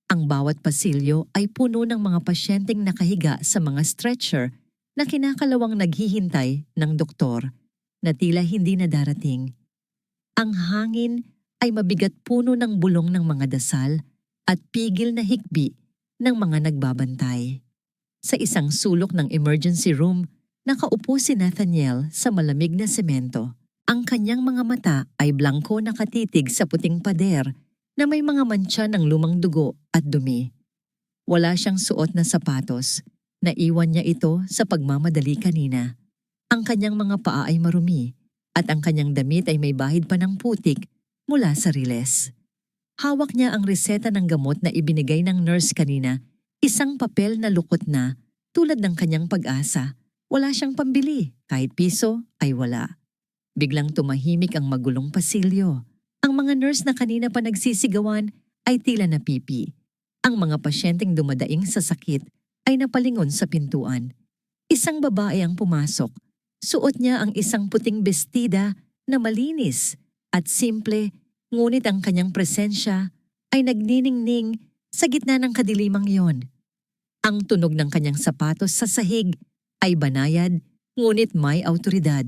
Ang bawat pasilyo ay puno ng mga pasyenteng nakahiga sa mga stretcher na kinakalawang naghihintay ng doktor na tila hindi na darating. Ang hangin ay mabigat, puno ng bulong ng mga dasal at pigil na hikbi ng mga nagbabantay. Sa isang sulok ng emergency room, nakaupo si Nathaniel sa malamig na semento. Ang kanyang mga mata ay blangko, nakatitig sa puting pader na may mga mantsa ng lumang dugo at dumi. Wala siyang suot na sapatos. Naiwan niya ito sa pagmamadali kanina. Ang kanyang mga paa ay marumi at ang kanyang damit ay may bahid pa ng putik mula sa riles. Hawak niya ang reseta ng gamot na ibinigay ng nurse kanina, isang papel na lukot na tulad ng kanyang pag-asa. Wala siyang pambili, kahit piso ay wala. Biglang tumahimik ang magulong pasilyo. Ang mga nurse na kanina pa nagsisigawan ay tila napipi. Ang mga pasyenteng dumadaing sa sakit ay napalingon sa pintuan. Isang babae ang pumasok. Suot niya ang isang puting bestida na malinis at simple, ngunit ang kanyang presensya ay nagniningning sa gitna ng kadilimang iyon. Ang tunog ng kanyang sapatos sa sahig ay banayad, ngunit may awtoridad.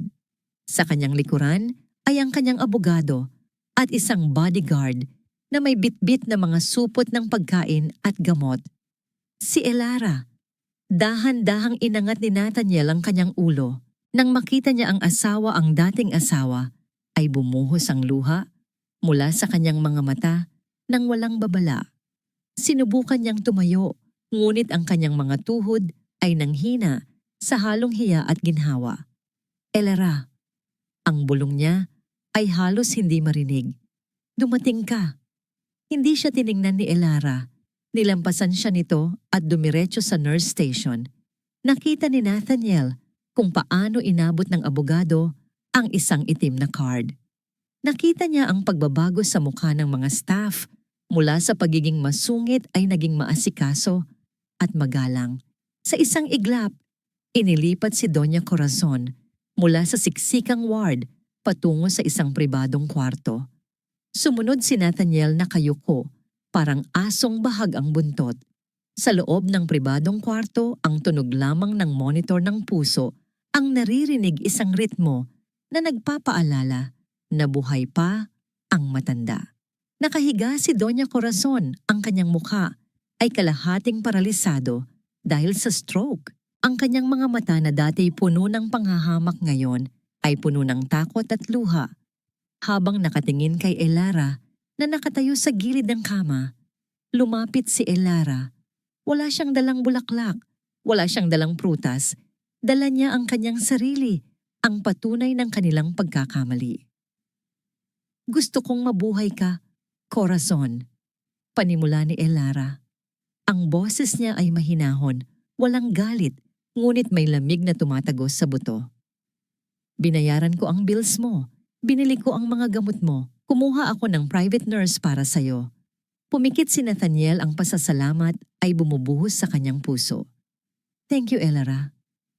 Sa kanyang likuran ay ang kanyang abogado at isang bodyguard na may bitbit na mga supot ng pagkain at gamot. Si Elara. Dahan-dahang inangat ni Nathaniel ang kanyang ulo. Nang makita niya ang asawa, ang dating asawa, ay bumuhos ang luha mula sa kanyang mga mata nang walang babala. Sinubukan niyang tumayo, ngunit ang kanyang mga tuhod ay nanghina sa halong hiya at ginhawa. "Elara." Ang bulong niya ay halos hindi marinig. "Dumating ka." Hindi siya tiningnan ni Elara. Nilampasan siya nito at dumiretso sa nurse station. Nakita ni Nathaniel kung paano inabot ng abogado ang isang itim na card. Nakita niya ang pagbabago sa mukha ng mga staff, mula sa pagiging masungit ay naging maasikaso at magalang. Sa isang iglap, inilipat si Doña Corazon mula sa siksikang ward patungo sa isang pribadong kwarto. Sumunod si Nathaniel na kayuko, parang asong bahag ang buntot. Sa loob ng pribadong kwarto, ang tunog lamang ng monitor ng puso ang naririnig, isang ritmo na nagpapaalala na buhay pa ang matanda. Nakahiga si Doña Corazon, ang kanyang mukha ay kalahating paralisado dahil sa stroke. Ang kanyang mga mata na dati puno ng panghahamak ngayon ay puno ng takot at luha. Habang nakatingin kay Elara na nakatayo sa gilid ng kama, lumapit si Elara. Wala siyang dalang bulaklak, wala siyang dalang prutas. Dala niya ang kanyang sarili, ang patunay ng kanilang pagkakamali. Gusto kong mabuhay ka, Corazon, panimula ni Elara. Ang boses niya ay mahinahon, walang galit, ngunit may lamig na tumatagos sa buto. Binayaran ko ang bills mo, binili ko ang mga gamot mo, kumuha ako ng private nurse para sa'yo. Pumikit si Nathaniel, ang pasasalamat ay bumubuhos sa kanyang puso. Thank you, Elara.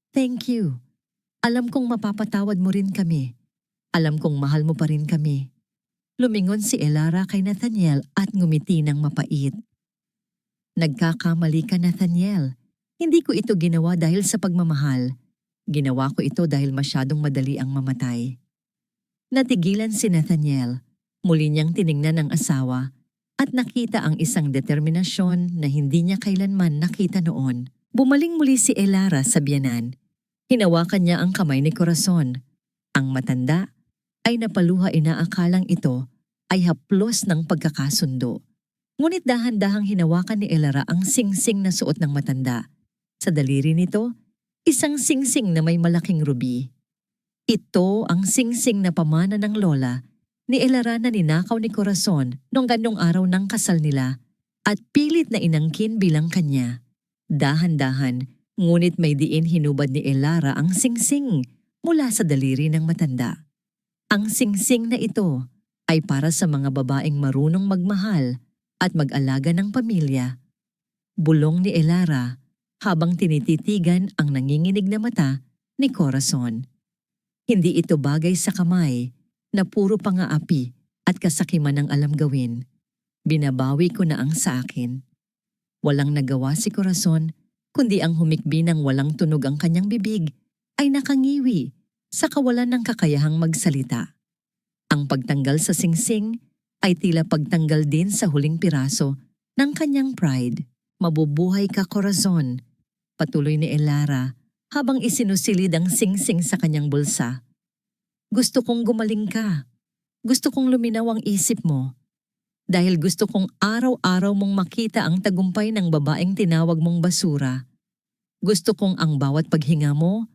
Thank you. Alam kong mapapatawad mo rin kami. Alam kong mahal mo pa rin kami. Lumingon si Elara kay Nathaniel at ngumiti ng mapait. Nagkakamali ka, Nathaniel. Hindi ko ito ginawa dahil sa pagmamahal. Ginawa ko ito dahil masyadong madali ang mamatay. Natigilan si Nathaniel. Muli niyang tiningnan ang asawa at nakita ang isang determinasyon na hindi niya kailanman nakita noon. Bumaling muli si Elara sa biyanan. Hinawakan niya ang kamay ni Corazon. Ang matanda ay napaluha, inaakalang ito ay haplos ng pagkakasundo. Ngunit dahan-dahang hinawakan ni Elara ang singsing na suot ng matanda. Sa daliri nito, isang singsing na may malaking ruby. Ito ang singsing na pamana ng lola ni Elara na ninakaw ni Corazon noong ganong araw ng kasal nila at pilit na inangkin bilang kanya. Dahan-dahan, ngunit may diin hinubad ni Elara ang singsing mula sa daliri ng matanda. Ang singsing na ito ay para sa mga babaeng marunong magmahal at mag-alaga ng pamilya. Bulong ni Elara habang tinititigan ang nanginginig na mata ni Corazon. Hindi ito bagay sa kamay na puro pangaapi at kasakiman ang alam gawin. Binabawi ko na ang sa akin. Walang nagawa si Corazon, kundi ang humikbi ng walang tunog ang kanyang bibig ay nakangiwi sa kawalan ng kakayahang magsalita. Ang pagtanggal sa singsing ay tila pagtanggal din sa huling piraso ng kanyang pride. Mabubuhay ka, Corazon, patuloy ni Elara habang isinusilid ang singsing sa kanyang bulsa. Gusto kong gumaling ka. Gusto kong luminaw ang isip mo. Dahil gusto kong araw-araw mong makita ang tagumpay ng babaeng tinawag mong basura. Gusto kong ang bawat paghinga mo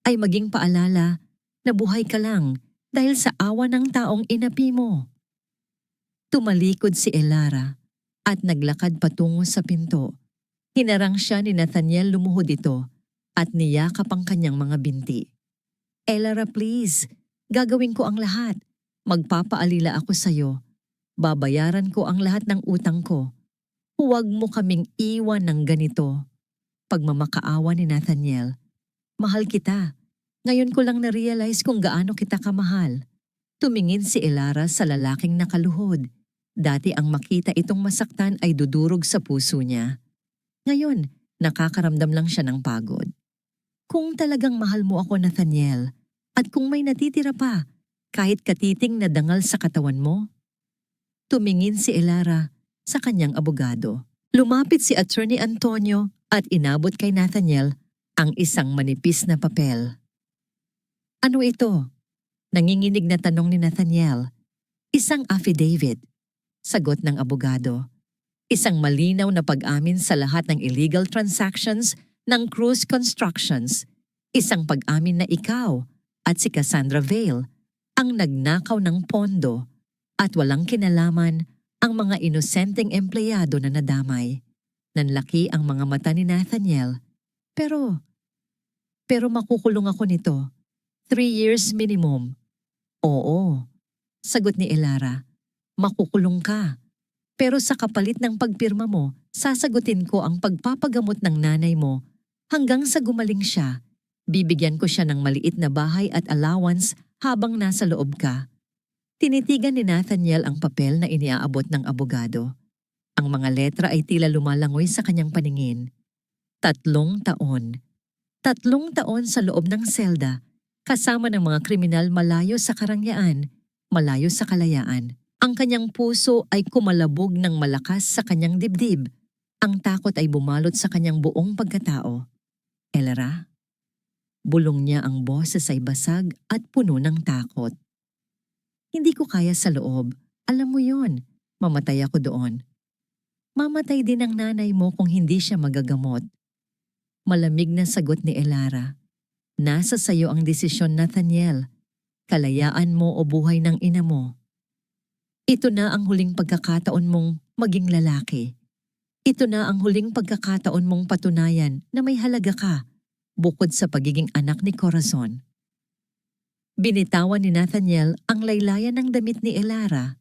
ay maging paalala na buhay ka lang dahil sa awa ng taong inapi mo. Tumalikod si Elara at naglakad patungo sa pinto. Hinarang siya ni Nathaniel, lumuhod ito at niyakap ang kanyang mga binti. Elara, please, gagawin ko ang lahat. Magpapaalila ako sa'yo. Babayaran ko ang lahat ng utang ko. Huwag mo kaming iwan ng ganito. Pagmamakaawa ni Nathaniel. Mahal kita. Ngayon ko lang na-realize kung gaano kita kamahal. Tumingin si Elara sa lalaking nakaluhod. Dati ang makita itong masaktan ay dudurog sa puso niya. Ngayon, nakakaramdam lang siya ng pagod. Kung talagang mahal mo ako, Nathaniel, at kung may natitira pa, kahit katiting na dangal sa katawan mo. Tumingin si Elara sa kanyang abogado. Lumapit si Attorney Antonio at inabot kay Nathaniel ang isang manipis na papel. Ano ito? Nanginginig na tanong ni Nathaniel. Isang affidavit. Sagot ng abogado. Isang malinaw na pag-amin sa lahat ng illegal transactions ng Cruz Constructions. Isang pag-amin na ikaw at si Cassandra Vale ang nagnakaw ng pondo at walang kinalaman ang mga inosenteng empleyado na nadamay. Nanlaki ang mga mata ni Nathaniel. Pero makukulong ako nito. 3 years minimum. Oo, sagot ni Elara. Makukulong ka. Pero sa kapalit ng pagpirma mo, sasagutin ko ang pagpapagamot ng nanay mo hanggang sa gumaling siya. Bibigyan ko siya ng maliit na bahay at allowance habang nasa loob ka. Tinitigan ni Nathaniel ang papel na iniaabot ng abogado. Ang mga letra ay tila lumalangoy sa kanyang paningin. 3 taon. 3 taon sa loob ng selda, kasama ng mga kriminal malayo sa karangyaan, malayo sa kalayaan. Ang kanyang puso ay kumalabog ng malakas sa kanyang dibdib. Ang takot ay bumalot sa kanyang buong pagkatao. Elra? Bulong niya, ang boses ay basag at puno ng takot. Hindi ko kaya sa loob. Alam mo yon, mamatay ako doon. Mamatay din ang nanay mo kung hindi siya magagamot. Malamig na sagot ni Elara. Nasa sayo ang desisyon, Nathaniel. Kalayaan mo o buhay ng ina mo. Ito na ang huling pagkakataon mong maging lalaki. Ito na ang huling pagkakataon mong patunayan na may halaga ka, bukod sa pagiging anak ni Corazon. Binitawan ni Nathaniel ang laylayan ng damit ni Elara.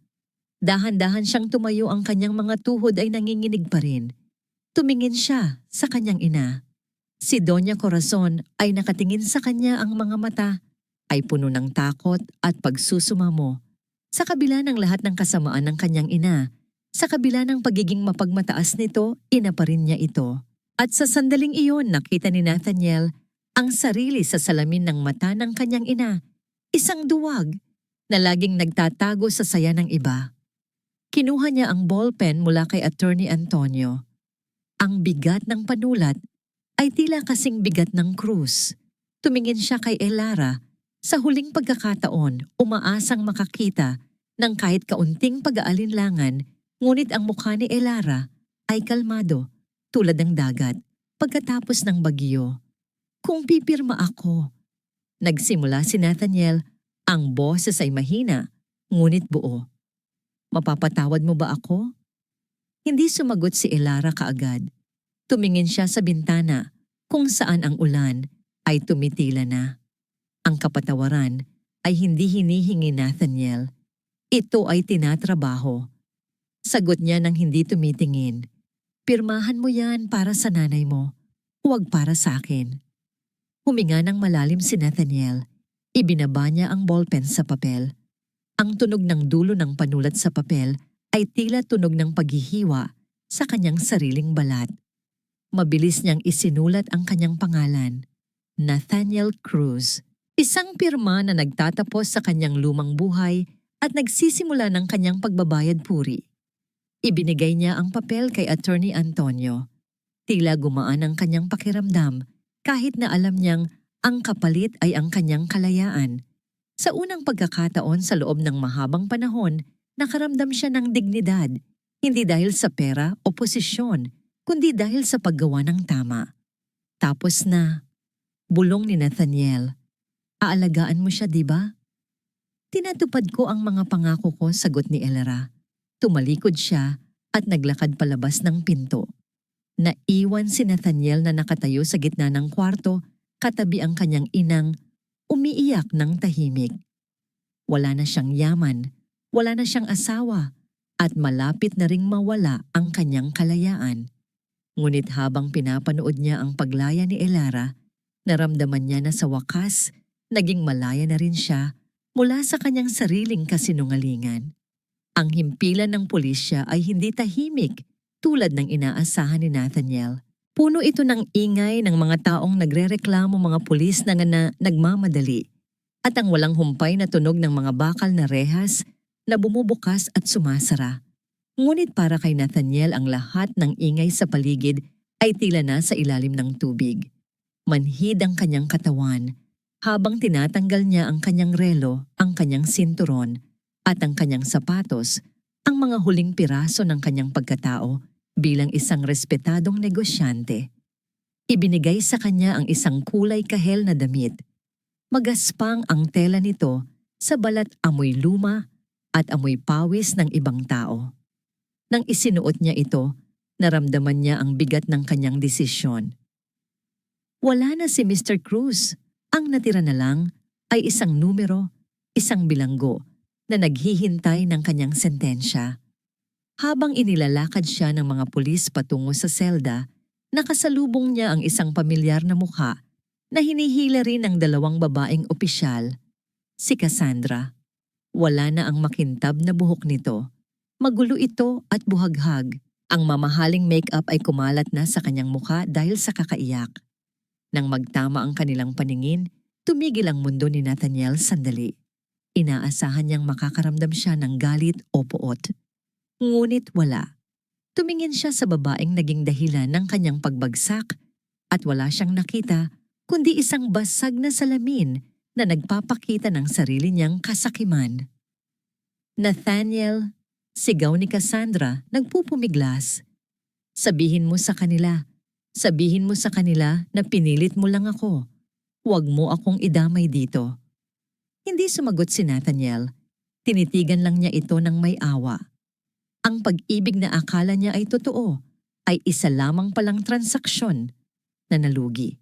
Dahan-dahan siyang tumayo, ang kanyang mga tuhod ay nanginginig pa rin. Tumingin siya sa kanyang ina. Si Doña Corazon ay nakatingin sa kanya, ang mga mata ay puno ng takot at pagsusumamo. Sa kabila ng lahat ng kasamaan ng kanyang ina, sa kabila ng pagiging mapagmataas nito, ina pa rin niya ito. At sa sandaling iyon, nakita ni Nathaniel ang sarili sa salamin ng mata ng kanyang ina, isang duwag na laging nagtatago sa saya ng iba. Kinuha niya ang ballpen mula kay Attorney Antonio. Ang bigat ng panulat ay tila kasing bigat ng krus. Tumingin siya kay Elara. Sa huling pagkakataon, umaasang makakita ng kahit kaunting pag-aalinlangan, ngunit ang mukha ni Elara ay kalmado, tulad ng dagat, pagkatapos ng bagyo. Kung pipirma ako. Nagsimula si Nathaniel, ang boses ay mahina, ngunit buo. Mapapatawad mo ba ako? Hindi sumagot si Elara kaagad. Tumingin siya sa bintana, kung saan ang ulan ay tumitila na. Ang kapatawaran ay hindi hinihingi Nathaniel. Ito ay tinatrabaho. Sagot niya nang hindi tumitingin. Pirmahan mo yan para sa nanay mo, huwag para sa akin. Huminga ng malalim si Nathaniel. Ibinaba niya ang ballpen sa papel. Ang tunog ng dulo ng panulat sa papel ay tila tunog ng paghihiwa sa kanyang sariling balat. Mabilis niyang isinulat ang kanyang pangalan, Nathaniel Cruz. Isang pirma na nagtatapos sa kanyang lumang buhay at nagsisimula ng kanyang pagbabayad puri. Ibinigay niya ang papel kay Attorney Antonio. Tila gumaan ang kanyang pakiramdam kahit na alam niyang ang kapalit ay ang kanyang kalayaan. Sa unang pagkakataon sa loob ng mahabang panahon, nakaramdam siya ng dignidad, hindi dahil sa pera o posisyon, kundi dahil sa paggawa ng tama. Tapos na, bulong ni Nathaniel. Aalagaan mo siya, di ba? Tinatupad ko ang mga pangako ko, sagot ni Elara. Tumalikod siya at naglakad palabas ng pinto. Naiwan si Nathaniel na nakatayo sa gitna ng kwarto, katabi ang kanyang inang, umiiyak ng tahimik. Wala na siyang yaman, wala na siyang asawa, at malapit na ring mawala ang kanyang kalayaan. Ngunit habang pinapanood niya ang paglaya ni Elara, naramdaman niya na sa wakas, naging malaya na rin siya mula sa kanyang sariling kasinungalingan. Ang himpilan ng pulisya ay hindi tahimik tulad ng inaasahan ni Nathaniel. Puno ito ng ingay ng mga taong nagrereklamo, mga pulis na nagmamadali, at ang walang humpay na tunog ng mga bakal na rehas na bumubukas at sumasara. Ngunit para kay Nathaniel, ang lahat ng ingay sa paligid ay tila na sa ilalim ng tubig. Manhid ang kanyang katawan habang tinatanggal niya ang kanyang relo, ang kanyang sinturon, at ang kanyang sapatos, ang mga huling piraso ng kanyang pagkatao bilang isang respetadong negosyante. Ibinigay sa kanya ang isang kulay kahel na damit. Magaspang ang tela nito sa balat, amoy luma at amoy pawis ng ibang tao. Nang isinuot niya ito, naramdaman niya ang bigat ng kanyang desisyon. Wala na si Mr. Cruz. Ang natira na lang ay isang numero, isang bilanggo na naghihintay ng kanyang sentensya. Habang inilalakad siya ng mga pulis patungo sa selda, nakasalubong niya ang isang pamilyar na mukha na hinihila rin ng dalawang babaeng opisyal, si Cassandra. Wala na ang makintab na buhok nito. Magulo ito at buhaghag. Ang mamahaling make-up ay kumalat na sa kanyang mukha dahil sa kakaiyak. Nang magtama ang kanilang paningin, tumigil ang mundo ni Nathaniel sandali. Inaasahan niyang makakaramdam siya ng galit o poot. Ngunit wala. Tumingin siya sa babaeng naging dahilan ng kanyang pagbagsak at wala siyang nakita kundi isang basag na salamin na nagpapakita ng sarili niyang kasakiman. Nathaniel, sigaw ni Cassandra, nagpupumiglas. Sabihin mo sa kanila na pinilit mo lang ako. Huwag mo akong idamay dito. Hindi sumagot si Nathaniel. Tinitigan lang niya ito ng may awa. Ang pag-ibig na akala niya ay totoo ay isa lamang palang transaksyon na nalugi.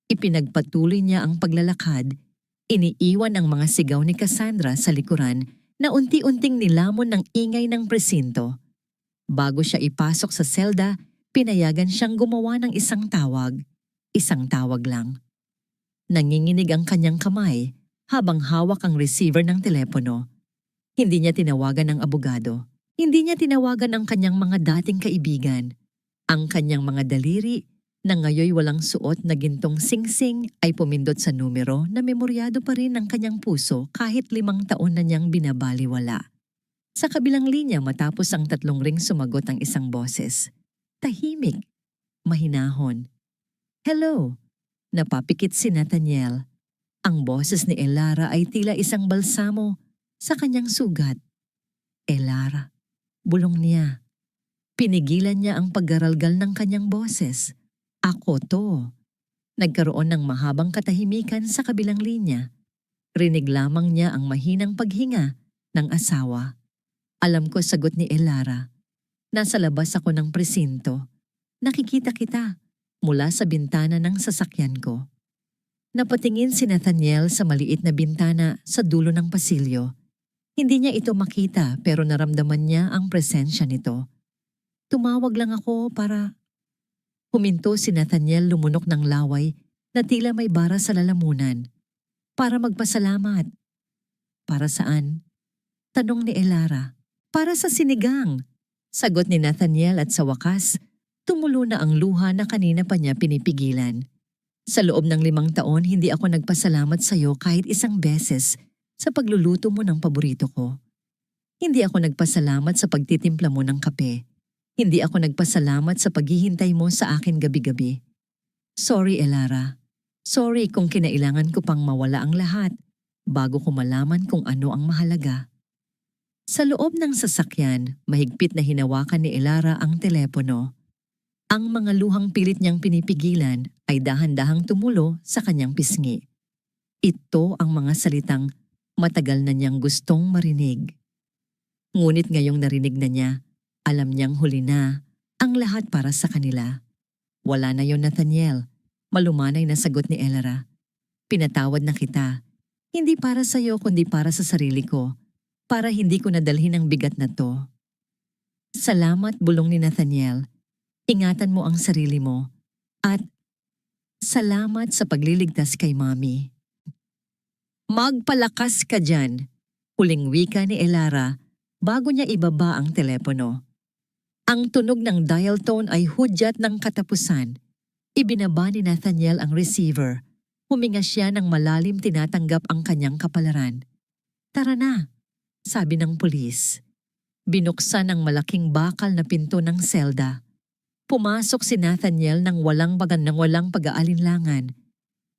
Ipinagpatuloy niya ang paglalakad, iniiwan ang mga sigaw ni Cassandra sa likuran na unti-unting nilamon ng ingay ng presinto. Bago siya ipasok sa selda, pinayagan siyang gumawa ng isang tawag lang. Nanginginig ang kanyang kamay habang hawak ang receiver ng telepono. Hindi niya tinawagan ang abogado. Hindi niya tinawagan ang kanyang mga dating kaibigan. Ang kanyang mga daliri na ngayoy walang suot na gintong singsing ay pumindot sa numero na memoryado pa rin ng kanyang puso kahit 5 taon na niyang binabaliwala. Sa kabilang linya matapos ang 3 ring sumagot ang isang boses. Tahimik, mahinahon. Hello, napapikit si Nathaniel. Ang boses ni Elara ay tila isang balsamo sa kanyang sugat. Elara, bulong niya. Pinigilan niya ang paggaralgal ng kanyang boses. Ako to. Nagkaroon ng mahabang katahimikan sa kabilang linya. Rinig lamang niya ang mahinang paghinga ng asawa. Alam ko, sagot ni Elara. Nasa labas ako ng presinto. Nakikita kita mula sa bintana ng sasakyan ko. Napatingin si Nathaniel sa maliit na bintana sa dulo ng pasilyo. Hindi niya ito makita pero naramdaman niya ang presensya nito. Tumawag lang ako para... Huminto si Nathaniel, lumunok ng laway na tila may bara sa lalamunan. Para magpasalamat. Para saan? Tanong ni Elara. Para sa sinigang. Sagot ni Nathaniel at sa wakas, tumulo na ang luha na kanina pa niya pinipigilan. Sa loob ng 5 taon, hindi ako nagpasalamat sa iyo kahit isang beses sa pagluluto mo ng paborito ko. Hindi ako nagpasalamat sa pagtitimpla mo ng kape. Hindi ako nagpasalamat sa paghihintay mo sa akin gabi-gabi. Sorry, Elara. Sorry kung kinailangan ko pang mawala ang lahat bago ko malaman kung ano ang mahalaga. Sa loob ng sasakyan, mahigpit na hinawakan ni Elara ang telepono. Ang mga luhang pilit niyang pinipigilan ay dahan-dahang tumulo sa kanyang pisngi. Ito ang mga salitang matagal na niyang gustong marinig. Ngunit ngayong narinig na niya, alam niyang huli na ang lahat para sa kanila. Wala na yon, Nathaniel. Malumanay na sagot ni Elara. Pinatawad na kita. Hindi para sa iyo kundi para sa sarili ko. Para hindi ko nadalhin ang bigat na to. Salamat, bulong ni Nathaniel. Ingatan mo ang sarili mo. At salamat sa pagliligtas kay Mami. Magpalakas ka dyan, huling wika ni Elara bago niya ibaba ang telepono. Ang tunog ng dial tone ay hudyat ng katapusan. Ibinaba ni Nathaniel ang receiver. Huminga siya ng malalim, tinatanggap ang kanyang kapalaran. Tara na, sabi ng pulis. Binuksan ang malaking bakal na pinto ng selda. Pumasok si Nathaniel ng walang pag-aalinlangan.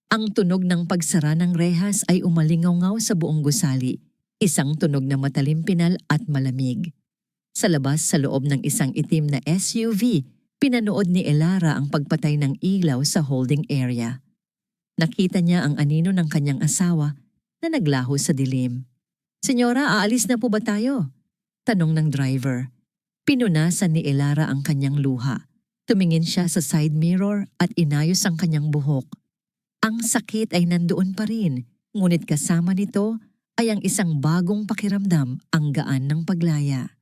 Ang tunog ng pagsara ng rehas ay umalingaw-ngaw sa buong gusali. Isang tunog na matalimpinal at malamig. Sa labas sa loob ng isang itim na SUV, pinanood ni Elara ang pagpatay ng ilaw sa holding area. Nakita niya ang anino ng kanyang asawa na naglaho sa dilim. Senyora, aalis na po ba tayo? Tanong ng driver. Pinunasan ni Elara ang kanyang luha. Tumingin siya sa side mirror at inayos ang kanyang buhok. Ang sakit ay nandoon pa rin, ngunit kasama nito ay ang isang bagong pakiramdam, ang gaan ng paglaya.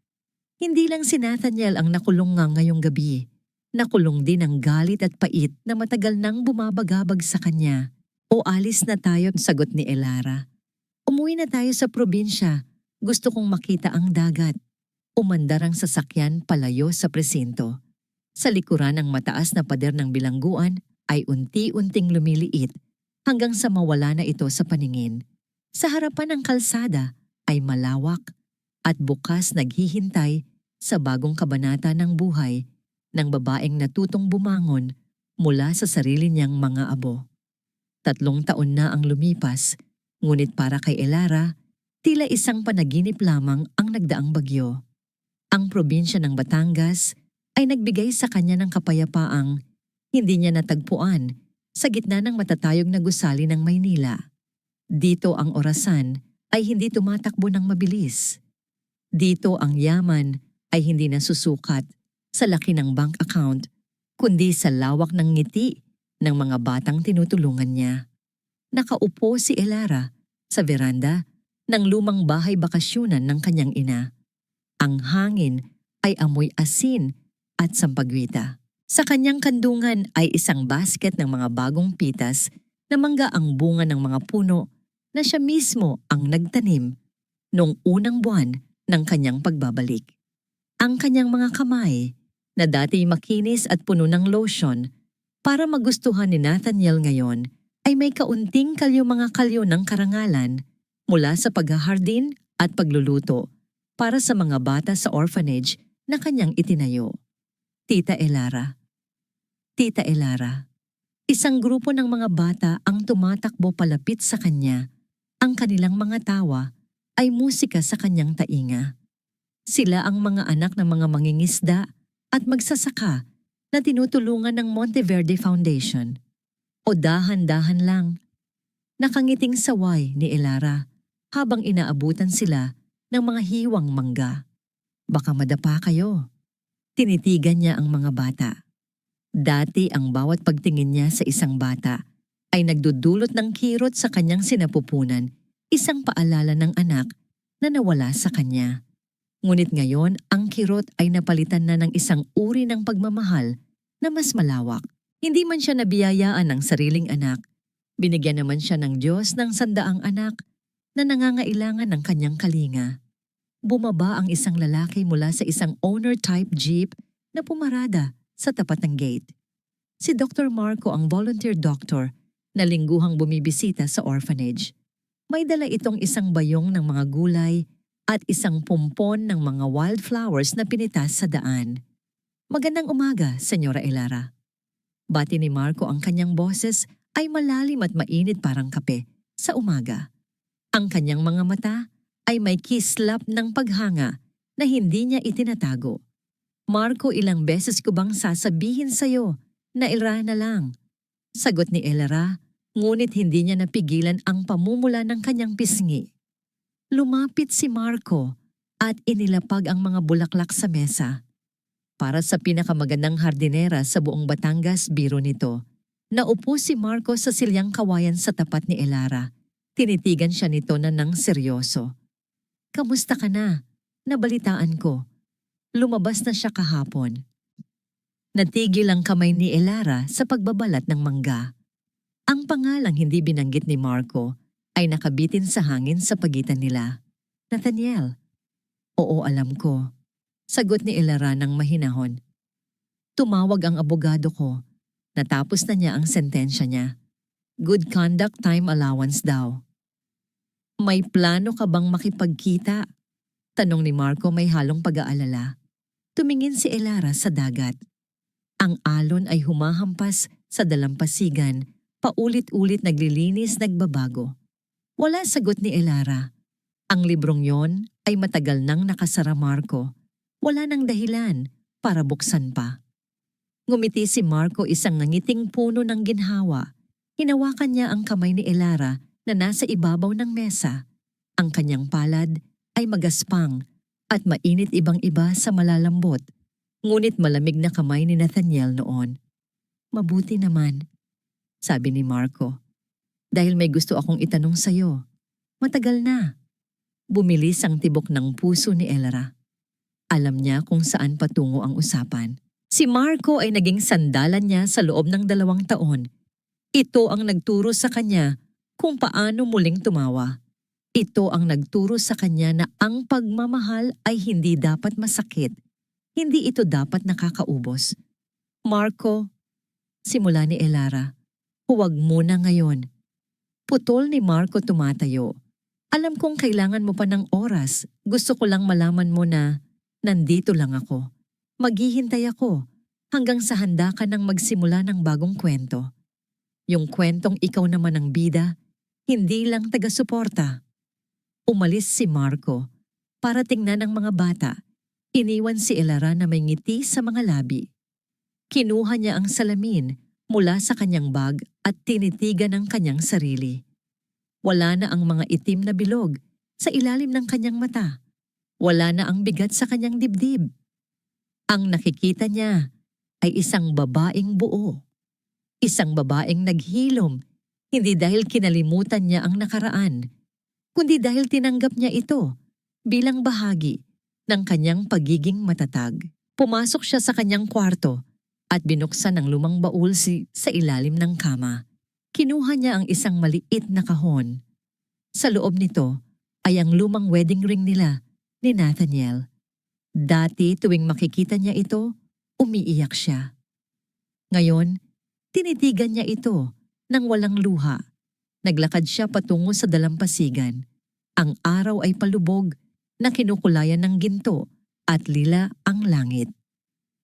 Hindi lang si Nathaniel ang nakulong nga ngayong gabi. Nakulong din ang galit at pait na matagal nang bumabagabag sa kanya. O alis na tayo, sagot ni Elara. Umuwi na tayo sa probinsya. Gusto kong makita ang dagat. Umandar ang sasakyan palayo sa presinto. Sa likuran ng mataas na pader ng bilangguan ay unti-unting lumiliit hanggang sa mawala na ito sa paningin. Sa harapan ng kalsada ay malawak at bukas naghihintay sa bagong kabanata ng buhay ng babaeng natutong bumangon mula sa sarili niyang mga abo. 3 taon na ang lumipas, ngunit para kay Elara, tila isang panaginip lamang ang nagdaang bagyo. Ang probinsya ng Batangas ay nagbigay sa kanya ng kapayapaang hindi niya natagpuan sa gitna ng matatayog na gusali ng Maynila. Dito ang orasan ay hindi tumatakbo ng mabilis. Dito ang yaman ay hindi nasusukat sa laki ng bank account, kundi sa lawak ng ngiti ng mga batang tinutulungan niya. Nakaupo si Elara sa veranda ng lumang bahay bakasyunan ng kanyang ina. Ang hangin ay amoy asin at sampagwita. Sa kanyang kandungan ay isang basket ng mga bagong pitas na mangga ang bunga ng mga puno na siya mismo ang nagtanim noong unang buwan ng kanyang pagbabalik. Ang kanyang mga kamay, na dati makinis at puno ng lotion, para magustuhan ni Nathaniel ngayon, ay may kaunting mga kalyo ng karangalan mula sa paghahardin at pagluluto para sa mga bata sa orphanage na kanyang itinayo. Tita Elara. Tita Elara. Isang grupo ng mga bata ang tumatakbo palapit sa kanya. Ang kanilang mga tawa ay musika sa kanyang tainga. Sila ang mga anak ng mga mangingisda at magsasaka na tinutulungan ng Monteverde Foundation. O dahan-dahan lang. Nakangiting saway ni Elara habang inaabutan sila ng mga hiwang mangga. Baka madapa kayo. Tinitigan niya ang mga bata. Dati ang bawat pagtingin niya sa isang bata ay nagdudulot ng kirot sa kanyang sinapupunan, isang paalala ng anak na nawala sa kanya. Ngunit ngayon ang kirot ay napalitan na ng isang uri ng pagmamahal na mas malawak. Hindi man siya nabiyayaan ng sariling anak, binigyan naman siya ng Diyos ng 100 anak na nangangailangan ng kanyang kalinga. Bumaba ang isang lalaki mula sa isang owner-type jeep na pumarada sa tapat ng gate. Si Dr. Marco ang volunteer doctor na lingguhang bumibisita sa orphanage. May dala itong isang bayong ng mga gulay at isang pumpon ng mga wildflowers na pinitas sa daan. Magandang umaga, Senyora Elara. Bati ni Marco, ang kanyang boses ay malalim at mainit parang kape sa umaga. Ang kanyang mga mata ay may kislap ng paghanga na hindi niya itinatago. Marco, ilang beses ko bang sasabihin sa'yo na Elara na lang? Sagot ni Elara, ngunit hindi niya napigilan ang pamumula ng kanyang pisngi. Lumapit si Marco at inilapag ang mga bulaklak sa mesa. Para sa pinakamagandang hardinera sa buong Batangas, biro nito. Naupo si Marco sa silyang kawayan sa tapat ni Elara. Tinitigan siya nito na ng seryoso. Kamusta ka na? Nabalitaan ko. Lumabas na siya kahapon. Natigil ang kamay ni Elara sa pagbabalat ng mangga. Ang pangalang hindi binanggit ni Marco ay nakabitin sa hangin sa pagitan nila. Nathaniel. Oo, alam ko. Sagot ni Elara ng mahinahon. Tumawag ang abogado ko. Natapos na niya ang sentensya niya. Good conduct time allowance daw. May plano ka bang makipagkita? Tanong ni Marco may halong pag-aalala. Tumingin si Elara sa dagat. Ang alon ay humahampas sa dalampasigan, paulit-ulit naglilinis, nagbabago. Wala sagot ni Elara. Ang librong yon ay matagal nang nakasara, Marco. Wala nang dahilan para buksan pa. Ngumiti si Marco, isang nangiting puno ng ginhawa. Hinawakan niya ang kamay ni Elara na nasa ibabaw ng mesa. Ang kanyang palad ay magaspang at mainit, ibang-iba sa malalambot. Ngunit malamig na kamay ni Nathaniel noon. Mabuti naman, sabi ni Marco. Dahil may gusto akong itanong sa'yo. Matagal na. Bumilis ang tibok ng puso ni Elara. Alam niya kung saan patungo ang usapan. Si Marco ay naging sandalan niya sa loob ng 2 taon. Ito ang nagturo sa kanya kung paano muling tumawa. Ito ang nagturo sa kanya na ang pagmamahal ay hindi dapat masakit. Hindi ito dapat nakakaubos. Marco, simula ni Elara, huwag muna ngayon. Putol ni Marco, tumatayo. Alam kong kailangan mo pa ng oras. Gusto ko lang malaman mo na nandito lang ako. Maghihintay ako hanggang sa handa ka nang magsimula ng bagong kwento. Yung kwentong ikaw naman ang bida, hindi lang taga-suporta. Umalis si Marco para tingnan ang mga bata. Iniwan si Elara na may ngiti sa mga labi. Kinuha niya ang salamin mula sa kanyang bag at tinitigan ang kanyang sarili. Wala na ang mga itim na bilog sa ilalim ng kanyang mata. Wala na ang bigat sa kanyang dibdib. Ang nakikita niya ay isang babaeng buo. Isang babaeng naghilom, hindi dahil kinalimutan niya ang nakaraan, kundi dahil tinanggap niya ito bilang bahagi ng kanyang pagiging matatag. Pumasok siya sa kanyang kwarto at binuksan ang lumang baul sa ilalim ng kama. Kinuha niya ang isang maliit na kahon. Sa loob nito ay ang lumang wedding ring nila ni Nathaniel. Dati tuwing makikita niya ito, umiiyak siya. Ngayon, tinitigan niya ito nang walang luha. Naglakad siya patungo sa dalampasigan. Ang araw ay palubog na kinukulayan ng ginto at lila ang langit.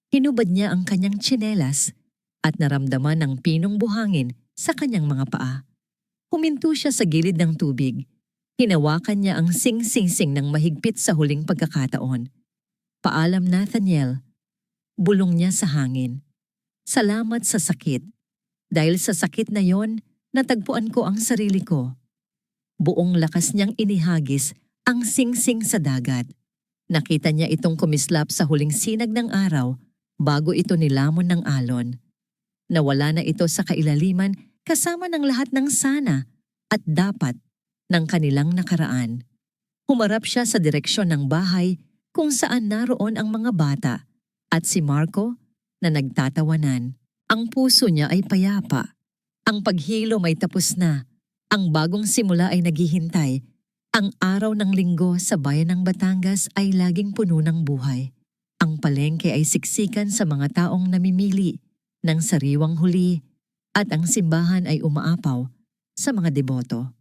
Hinubad niya ang kanyang tsinelas at naramdaman ng pinong buhangin sa kanyang mga paa. Huminto siya sa gilid ng tubig. Hinawakan niya ang sing-sing-sing ng mahigpit sa huling pagkakataon. Paalam, Nathaniel. Bulong niya sa hangin. Salamat sa sakit. Dahil sa sakit na yon, natagpuan ko ang sarili ko. Buong lakas niyang inihagis ang sing-sing sa dagat. Nakita niya itong kumislap sa huling sinag ng araw bago ito nilamon ng alon. Nawala na ito sa kailaliman kasama ng lahat ng sana at dapat ng kanilang nakaraan. Humarap siya sa direksyon ng bahay kung saan naroon ang mga bata at si Marco na nagtatawanan. Ang puso niya ay payapa. Ang paghilom ay tapos na. Ang bagong simula ay naghihintay. Ang araw ng linggo sa bayan ng Batangas ay laging puno ng buhay. Ang palengke ay siksikan sa mga taong namimili ng sariwang huli at ang simbahan ay umaapaw sa mga deboto.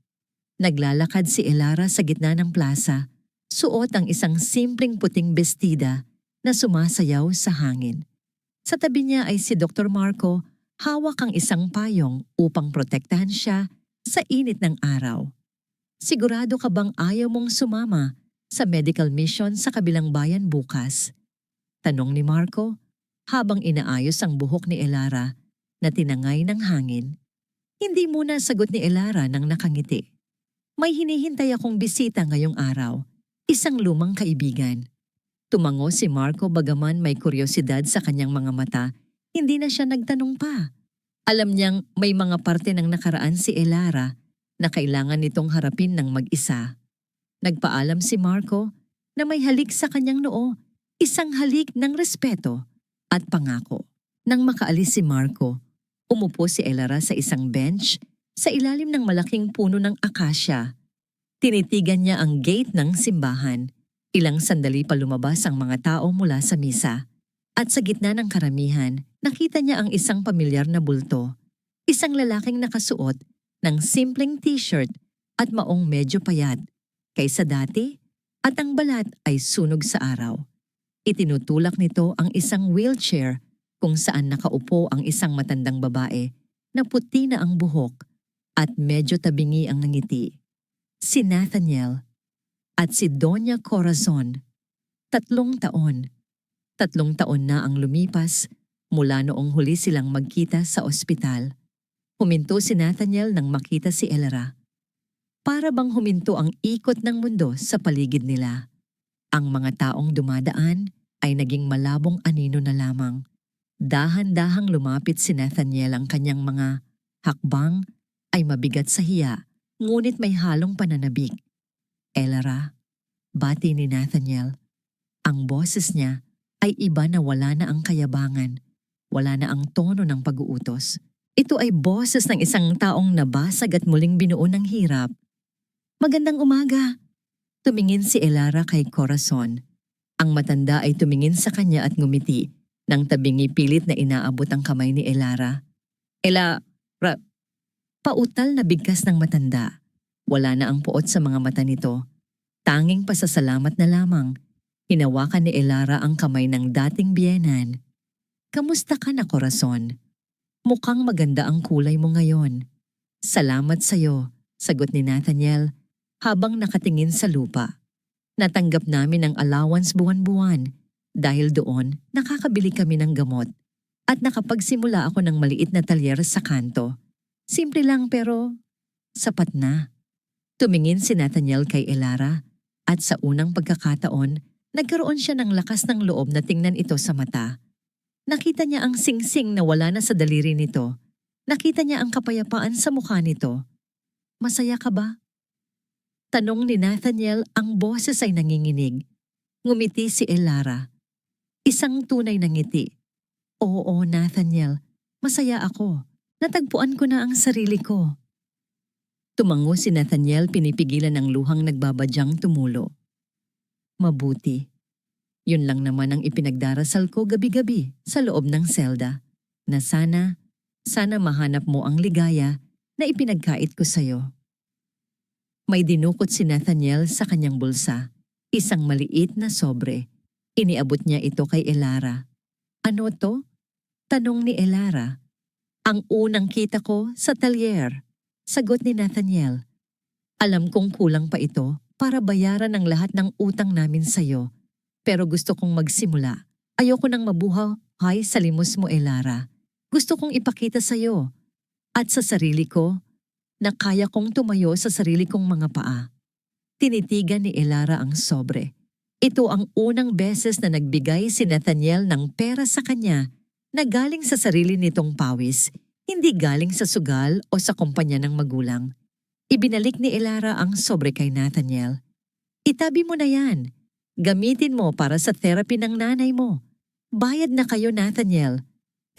Naglalakad si Elara sa gitna ng plaza, suot ang isang simpleng puting bestida na sumasayaw sa hangin. Sa tabi niya ay si Dr. Marco, hawak ang isang payong upang protektahan siya sa init ng araw. Sigurado ka bang ayaw mong sumama sa medical mission sa kabilang bayan bukas? Tanong ni Marco habang inaayos ang buhok ni Elara na tinangay ng hangin. Hindi muna sagot ni Elara nang nakangiti. May hinihintay akong bisita ngayong araw, isang lumang kaibigan. Tumango si Marco bagaman may kuryosidad sa kanyang mga mata, hindi na siya nagtanong pa. Alam niyang may mga parte ng nakaraan si Elara na kailangan nitong harapin ng mag-isa. Nagpaalam si Marco na may halik sa kanyang noo, isang halik ng respeto at pangako. Nang makaalis si Marco, umupo si Elara sa isang bench sa ilalim ng malaking puno ng akasya. Tinitigan niya ang gate ng simbahan. Ilang sandali pa lumabas ang mga tao mula sa misa. At sa gitna ng karamihan, nakita niya ang isang pamilyar na bulto. Isang lalaking nakasuot ng simpleng t-shirt at maong medyo payat kaysa dati at ang balat ay sunog sa araw. Itinutulak nito ang isang wheelchair kung saan nakaupo ang isang matandang babae na puti na ang buhok at medyo tabingi ang ngiti. Si Nathaniel at si Doña Corazon. 3 taon. 3 taon na ang lumipas mula noong huli silang magkita sa ospital. Huminto si Nathaniel nang makita si Elara. Para bang huminto ang ikot ng mundo sa paligid nila. Ang mga taong dumadaan ay naging malabong anino na lamang. Dahan-dahang lumapit si Nathaniel, ang kanyang mga hakbang ay mabigat sa hiya, ngunit may halong pananabik. Elara, bati ni Nathaniel. Ang boses niya ay iba na wala na ang kayabangan, wala na ang tono ng pag-uutos. Ito ay boses ng isang taong nabasag at muling binuo ng hirap. Magandang umaga. Tumingin si Elara kay Corazon. Ang matanda ay tumingin sa kanya at ngumiti nang tabingi pilit na inaabot ang kamay ni Elara. Pautal na bigkas ng matanda. Wala na ang puot sa mga mata nito. Tanging pasasalamat na lamang. Hinawakan ni Elara ang kamay ng dating biyenan. Kamusta ka na, korason? Mukhang maganda ang kulay mo ngayon. Salamat sa'yo, sagot ni Nathaniel habang nakatingin sa lupa. Natanggap namin ang allowance buwan-buwan. Dahil doon, nakakabili kami ng gamot. At nakapagsimula ako ng maliit na talyer sa kanto. Simple lang pero sapat na. Tumingin si Nathaniel kay Elara at sa unang pagkakataon, nagkaroon siya ng lakas ng loob na tingnan ito sa mata. Nakita niya ang singsing na wala na sa daliri nito. Nakita niya ang kapayapaan sa mukha nito. Masaya ka ba? Tanong ni Nathaniel, ang boses ay nanginginig. Ngumiti si Elara. Isang tunay na ngiti. Oo, Nathaniel, masaya ako. Natagpuan ko na ang sarili ko. Tumango si Nathaniel, pinipigilan ang luhang nagbabadyang tumulo. Mabuti. Yun lang naman ang ipinagdarasal ko gabi-gabi sa loob ng selda. Na sana mahanap mo ang ligaya na ipinagkait ko sa'yo. May dinukot si Nathaniel sa kanyang bulsa. Isang maliit na sobre. Iniabot niya ito kay Elara. Ano to? Tanong ni Elara. Ang unang kita ko sa talyer. Sagot ni Nathaniel. Alam kong kulang pa ito para bayaran ang lahat ng utang namin sa'yo. Pero gusto kong magsimula. Ayoko nang mabuhay sa limos mo, Elara. Gusto kong ipakita sa'yo at sa sarili ko na kaya kong tumayo sa sarili kong mga paa. Tinitigan ni Elara ang sobre. Ito ang unang beses na nagbigay si Nathaniel ng pera sa kanya na galing sa sarili nitong pawis, hindi galing sa sugal o sa kumpanya ng magulang. Ibinalik ni Elara ang sobre kay Nathaniel. Itabi mo na yan. Gamitin mo para sa therapy ng nanay mo. Bayad na kayo, Nathaniel.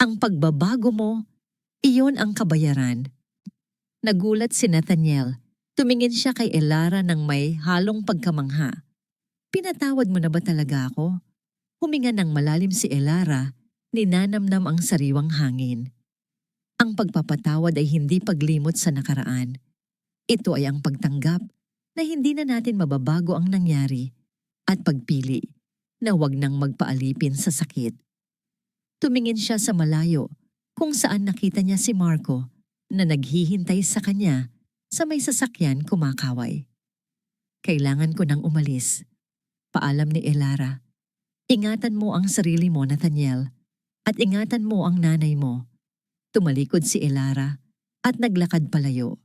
Ang pagbabago mo, iyon ang kabayaran. Nagulat si Nathaniel. Tumingin siya kay Elara ng may halong pagkamangha. Pinatawad mo na ba talaga ako? Huminga ng malalim si Elara, ninanamnam ang sariwang hangin. Ang pagpapatawad ay hindi paglimot sa nakaraan. Ito ay ang pagtanggap na hindi na natin mababago ang nangyari at pagpili na huwag nang magpaalipin sa sakit. Tumingin siya sa malayo kung saan nakita niya si Marco na naghihintay sa kanya sa may sasakyan kumakaway. Kailangan ko nang umalis. Paalam ni Elara. Ingatan mo ang sarili mo, Nathaniel, at ingatan mo ang nanay mo. Tumalikod si Elara at naglakad palayo.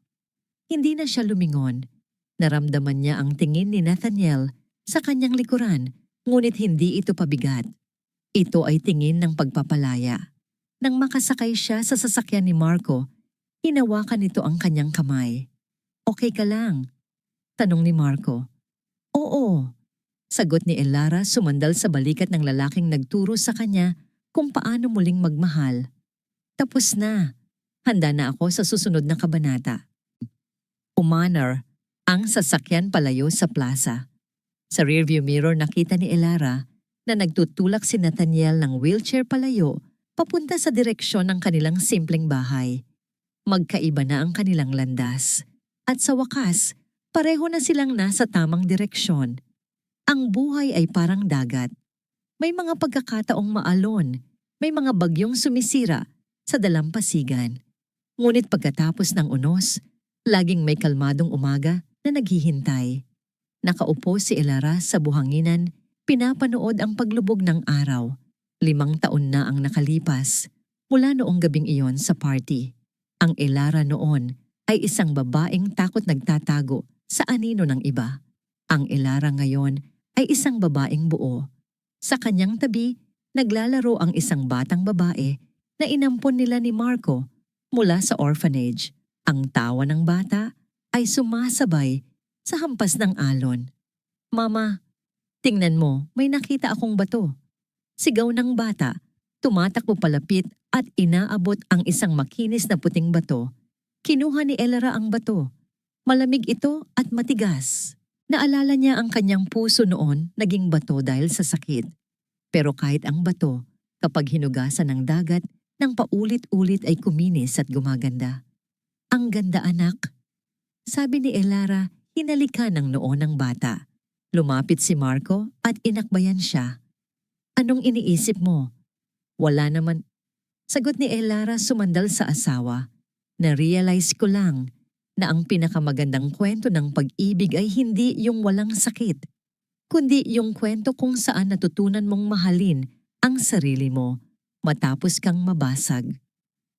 Hindi na siya lumingon. Naramdaman niya ang tingin ni Nathaniel sa kanyang likuran, ngunit hindi ito pabigat. Ito ay tingin ng pagpapalaya. Nang makasakay siya sa sasakyan ni Marco, hinawakan nito ang kanyang kamay. Okay ka lang? Tanong ni Marco. Oo. Sagot ni Elara, sumandal sa balikat ng lalaking nagturo sa kanya kung paano muling magmahal. Tapos na. Handa na ako sa susunod na kabanata. Umanor ang sasakyan palayo sa plaza. Sa rearview mirror nakita ni Elara na nagtutulak si Nathaniel ng wheelchair palayo papunta sa direksyon ng kanilang simpleng bahay. Magkaiba na ang kanilang landas. At sa wakas, pareho na silang nasa tamang direksyon. Ang buhay ay parang dagat. May mga pagkakataong maalon, may mga bagyong sumisira sa dalampasigan. Ngunit pagkatapos ng unos, laging may kalmadong umaga na naghihintay. Nakaupo si Elara sa buhanginan, pinapanood ang paglubog ng araw. 5 taon na ang nakalipas mula noong gabing iyon sa party. Ang Elara noon ay isang babaeng takot nagtatago sa anino ng iba. Ang Elara ngayon ay isang babaeng buo. Sa kanyang tabi, naglalaro ang isang batang babae na inampon nila ni Marco mula sa orphanage. Ang tawa ng bata ay sumasabay sa hampas ng alon. Mama, tingnan mo, may nakita akong bato. Sigaw ng bata, tumatakbo palapit at inaabot ang isang makinis na puting bato. Kinuha ni Elara ang bato. Malamig ito at matigas. Naalala niya ang kanyang puso noon naging bato dahil sa sakit. Pero kahit ang bato, kapag hinugasan ng dagat, nang paulit-ulit ay kuminis at gumaganda. Ang ganda, anak. Sabi ni Elara, hinalikan ng noo ng bata. Lumapit si Marco at inakbayan siya. Anong iniisip mo? Wala naman. Sagot ni Elara sumandal sa asawa. Na-realize ko lang na ang pinakamagandang kwento ng pag-ibig ay hindi yung walang sakit, kundi yung kwento kung saan natutunan mong mahalin ang sarili mo matapos kang mabasag.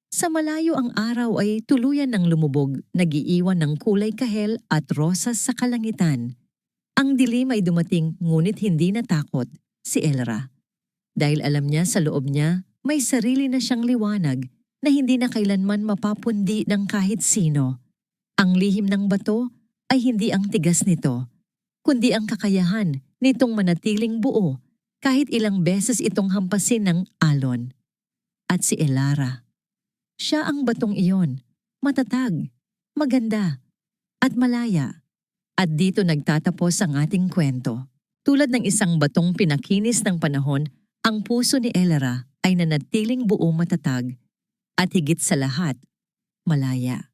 Sa malayo ang araw ay tuluyan ng lumubog, nag-iiwan ng kulay kahel at rosas sa kalangitan. Ang dilim ay dumating ngunit hindi natakot si Elra. Dahil alam niya sa loob niya may sarili na siyang liwanag na hindi na kailanman mapapundi ng kahit sino. Ang lihim ng bato ay hindi ang tigas nito, kundi ang kakayahan nitong manatiling buo kahit ilang beses itong hampasin ng alon. At si Elara. Siya ang batong iyon, matatag, maganda, at malaya. At dito nagtatapos ang ating kwento. Tulad ng isang batong pinakinis ng panahon, ang puso ni Elara ay nanatiling buo matatag at higit sa lahat, malaya.